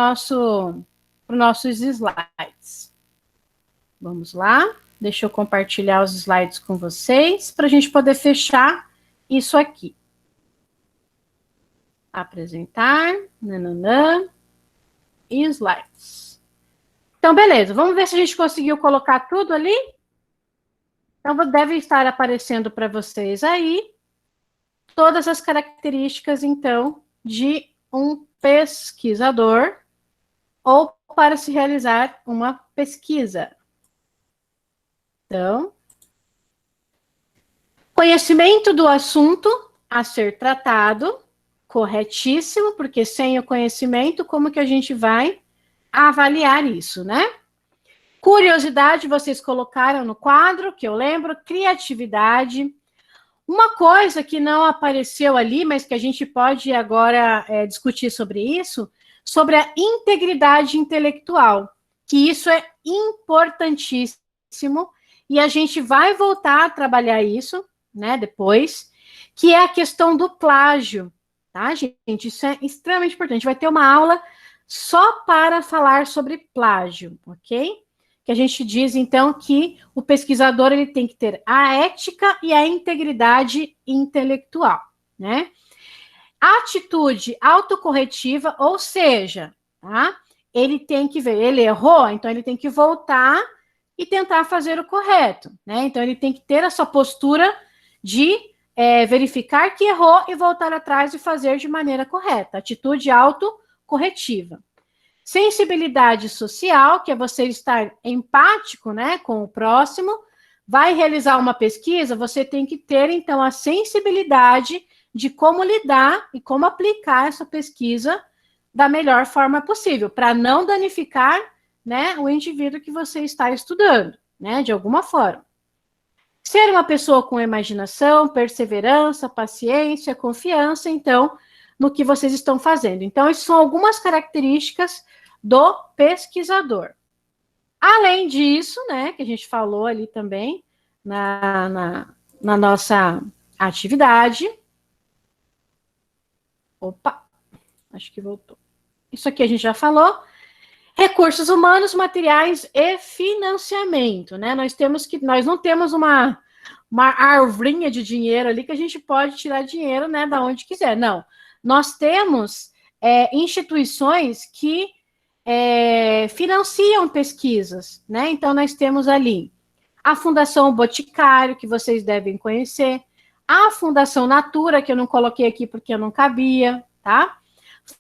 nossos slides. Vamos lá, deixa eu compartilhar os slides com vocês, para a gente poder fechar isso aqui. Apresentar. Nananã. E slides. Então, beleza. Vamos ver se a gente conseguiu colocar tudo ali. Então, deve estar aparecendo para vocês aí todas as características, então, de um pesquisador ou para se realizar uma pesquisa. Então, conhecimento do assunto a ser tratado, corretíssimo, porque sem o conhecimento, como que a gente vai avaliar isso, né? Curiosidade, vocês colocaram no quadro, que eu lembro, criatividade. Uma coisa que não apareceu ali, mas que a gente pode agora discutir sobre isso, sobre a integridade intelectual, que isso é importantíssimo, e a gente vai voltar a trabalhar isso, né, depois, que é a questão do plágio, tá, gente? Isso é extremamente importante. Vai ter uma aula só para falar sobre plágio, ok? Que a gente diz, então, que o pesquisador ele tem que ter a ética e a integridade intelectual, né? Atitude autocorretiva, ou seja, tá? Ele tem que ver, ele errou, então ele tem que voltar e tentar fazer o correto, né? Então ele tem que ter essa postura de verificar que errou e voltar atrás e fazer de maneira correta. Atitude autocorretiva. Sensibilidade social, que é você estar empático, né, com o próximo. Vai realizar uma pesquisa, você tem que ter, então, a sensibilidade de como lidar e como aplicar essa pesquisa da melhor forma possível, para não danificar, né, o indivíduo que você está estudando, né, de alguma forma. Ser uma pessoa com imaginação, perseverança, paciência, confiança, então, no que vocês estão fazendo. Então, essas são algumas características do pesquisador. Além disso, né, que a gente falou ali também na nossa atividade. Opa, acho que voltou. Isso aqui a gente já falou. Recursos humanos, materiais e financiamento, né? Nós não temos uma arvrinha de dinheiro ali que a gente pode tirar dinheiro, né, da onde quiser. Não. Nós temos instituições que financiam pesquisas, né? Então, nós temos ali a Fundação Boticário, que vocês devem conhecer, a Fundação Natura, que eu não coloquei aqui porque não cabia, tá?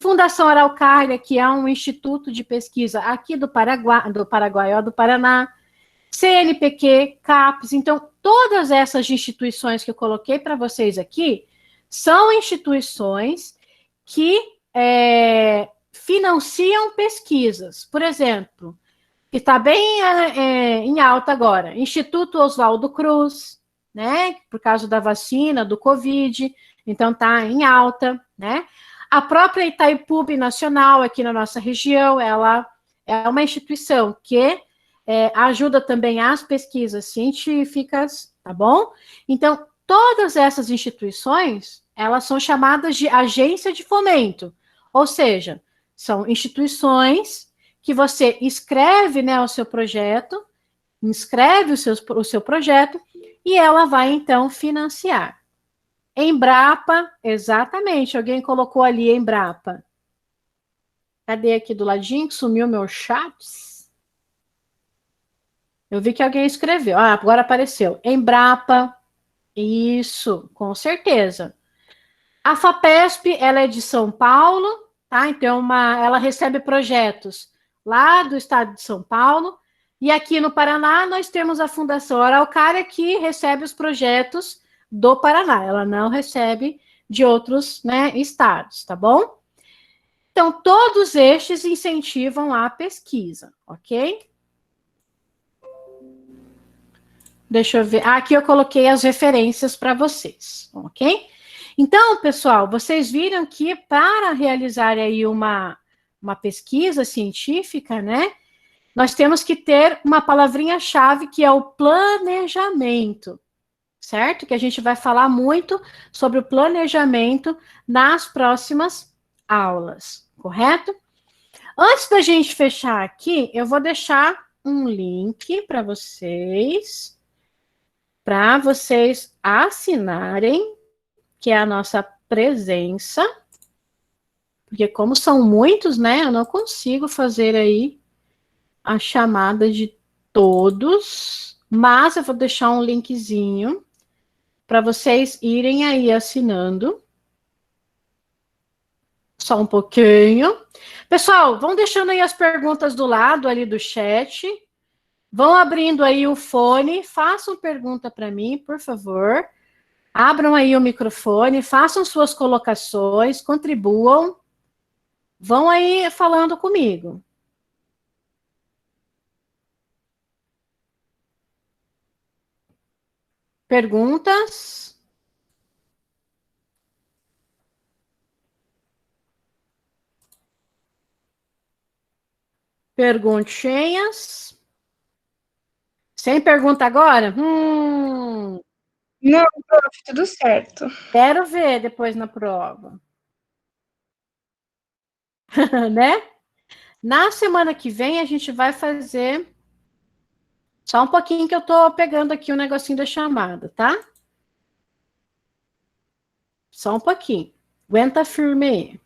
Fundação Araucária, que é um instituto de pesquisa aqui do Paraguai, do Paraná, CNPq, CAPES. Então, todas essas instituições que eu coloquei para vocês aqui são instituições que financiam pesquisas. Por exemplo, que está bem em alta agora, Instituto Oswaldo Cruz, né, por causa da vacina, do Covid, então está em alta, né? A própria Itaipu Nacional, aqui na nossa região, ela é uma instituição que ajuda também as pesquisas científicas, tá bom? Então, todas essas instituições, elas são chamadas de agência de fomento, ou seja, são instituições que você escreve, né, o seu projeto, inscreve o seu projeto, e ela vai, então, financiar. Embrapa, exatamente, alguém colocou ali Embrapa. Cadê aqui do ladinho, que sumiu meu chat? Eu vi que alguém escreveu. Ah, agora apareceu. Embrapa, isso, com certeza. A FAPESP, ela é de São Paulo, tá? Então, ela recebe projetos lá do estado de São Paulo, e aqui no Paraná nós temos a Fundação Araucária, que recebe os projetos do Paraná, ela não recebe de outros, né, estados, tá bom? Então, todos estes incentivam a pesquisa, ok? Deixa eu ver, aqui eu coloquei as referências para vocês, ok? Então, pessoal, vocês viram que para realizar aí uma pesquisa científica, né, nós temos que ter uma palavrinha-chave que é o planejamento, certo? Que a gente vai falar muito sobre o planejamento nas próximas aulas, correto? Antes da gente fechar aqui, eu vou deixar um link para vocês assinarem, que é a nossa presença, Porque como são muitos, né, eu não consigo fazer aí a chamada de todos, mas eu vou deixar um linkzinho para vocês irem aí assinando. Só um pouquinho. Pessoal, vão deixando aí as perguntas do lado ali do chat. Vão abrindo aí o fone, façam pergunta para mim, por favor. Abram aí o microfone, façam suas colocações, contribuam. Vão aí falando comigo. Perguntas? Perguntinhas? Sem pergunta agora? Não, prof, tudo certo. Quero ver depois na prova. Né? Na semana que vem a gente vai fazer... Só um pouquinho que eu tô pegando aqui o negocinho da chamada, tá? Só um pouquinho. Aguenta firme aí.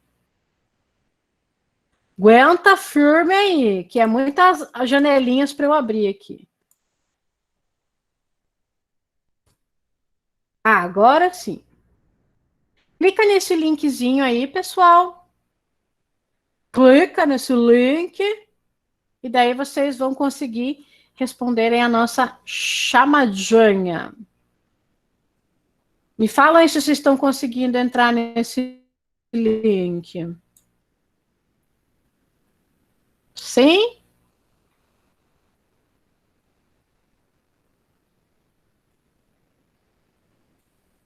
Aguenta firme aí, que é muitas janelinhas para eu abrir aqui. Agora sim. Clica nesse linkzinho aí, pessoal. Clica nesse link. E daí vocês vão conseguir responderem a nossa chamadinha. Me falam aí se vocês estão conseguindo entrar nesse link. Sim?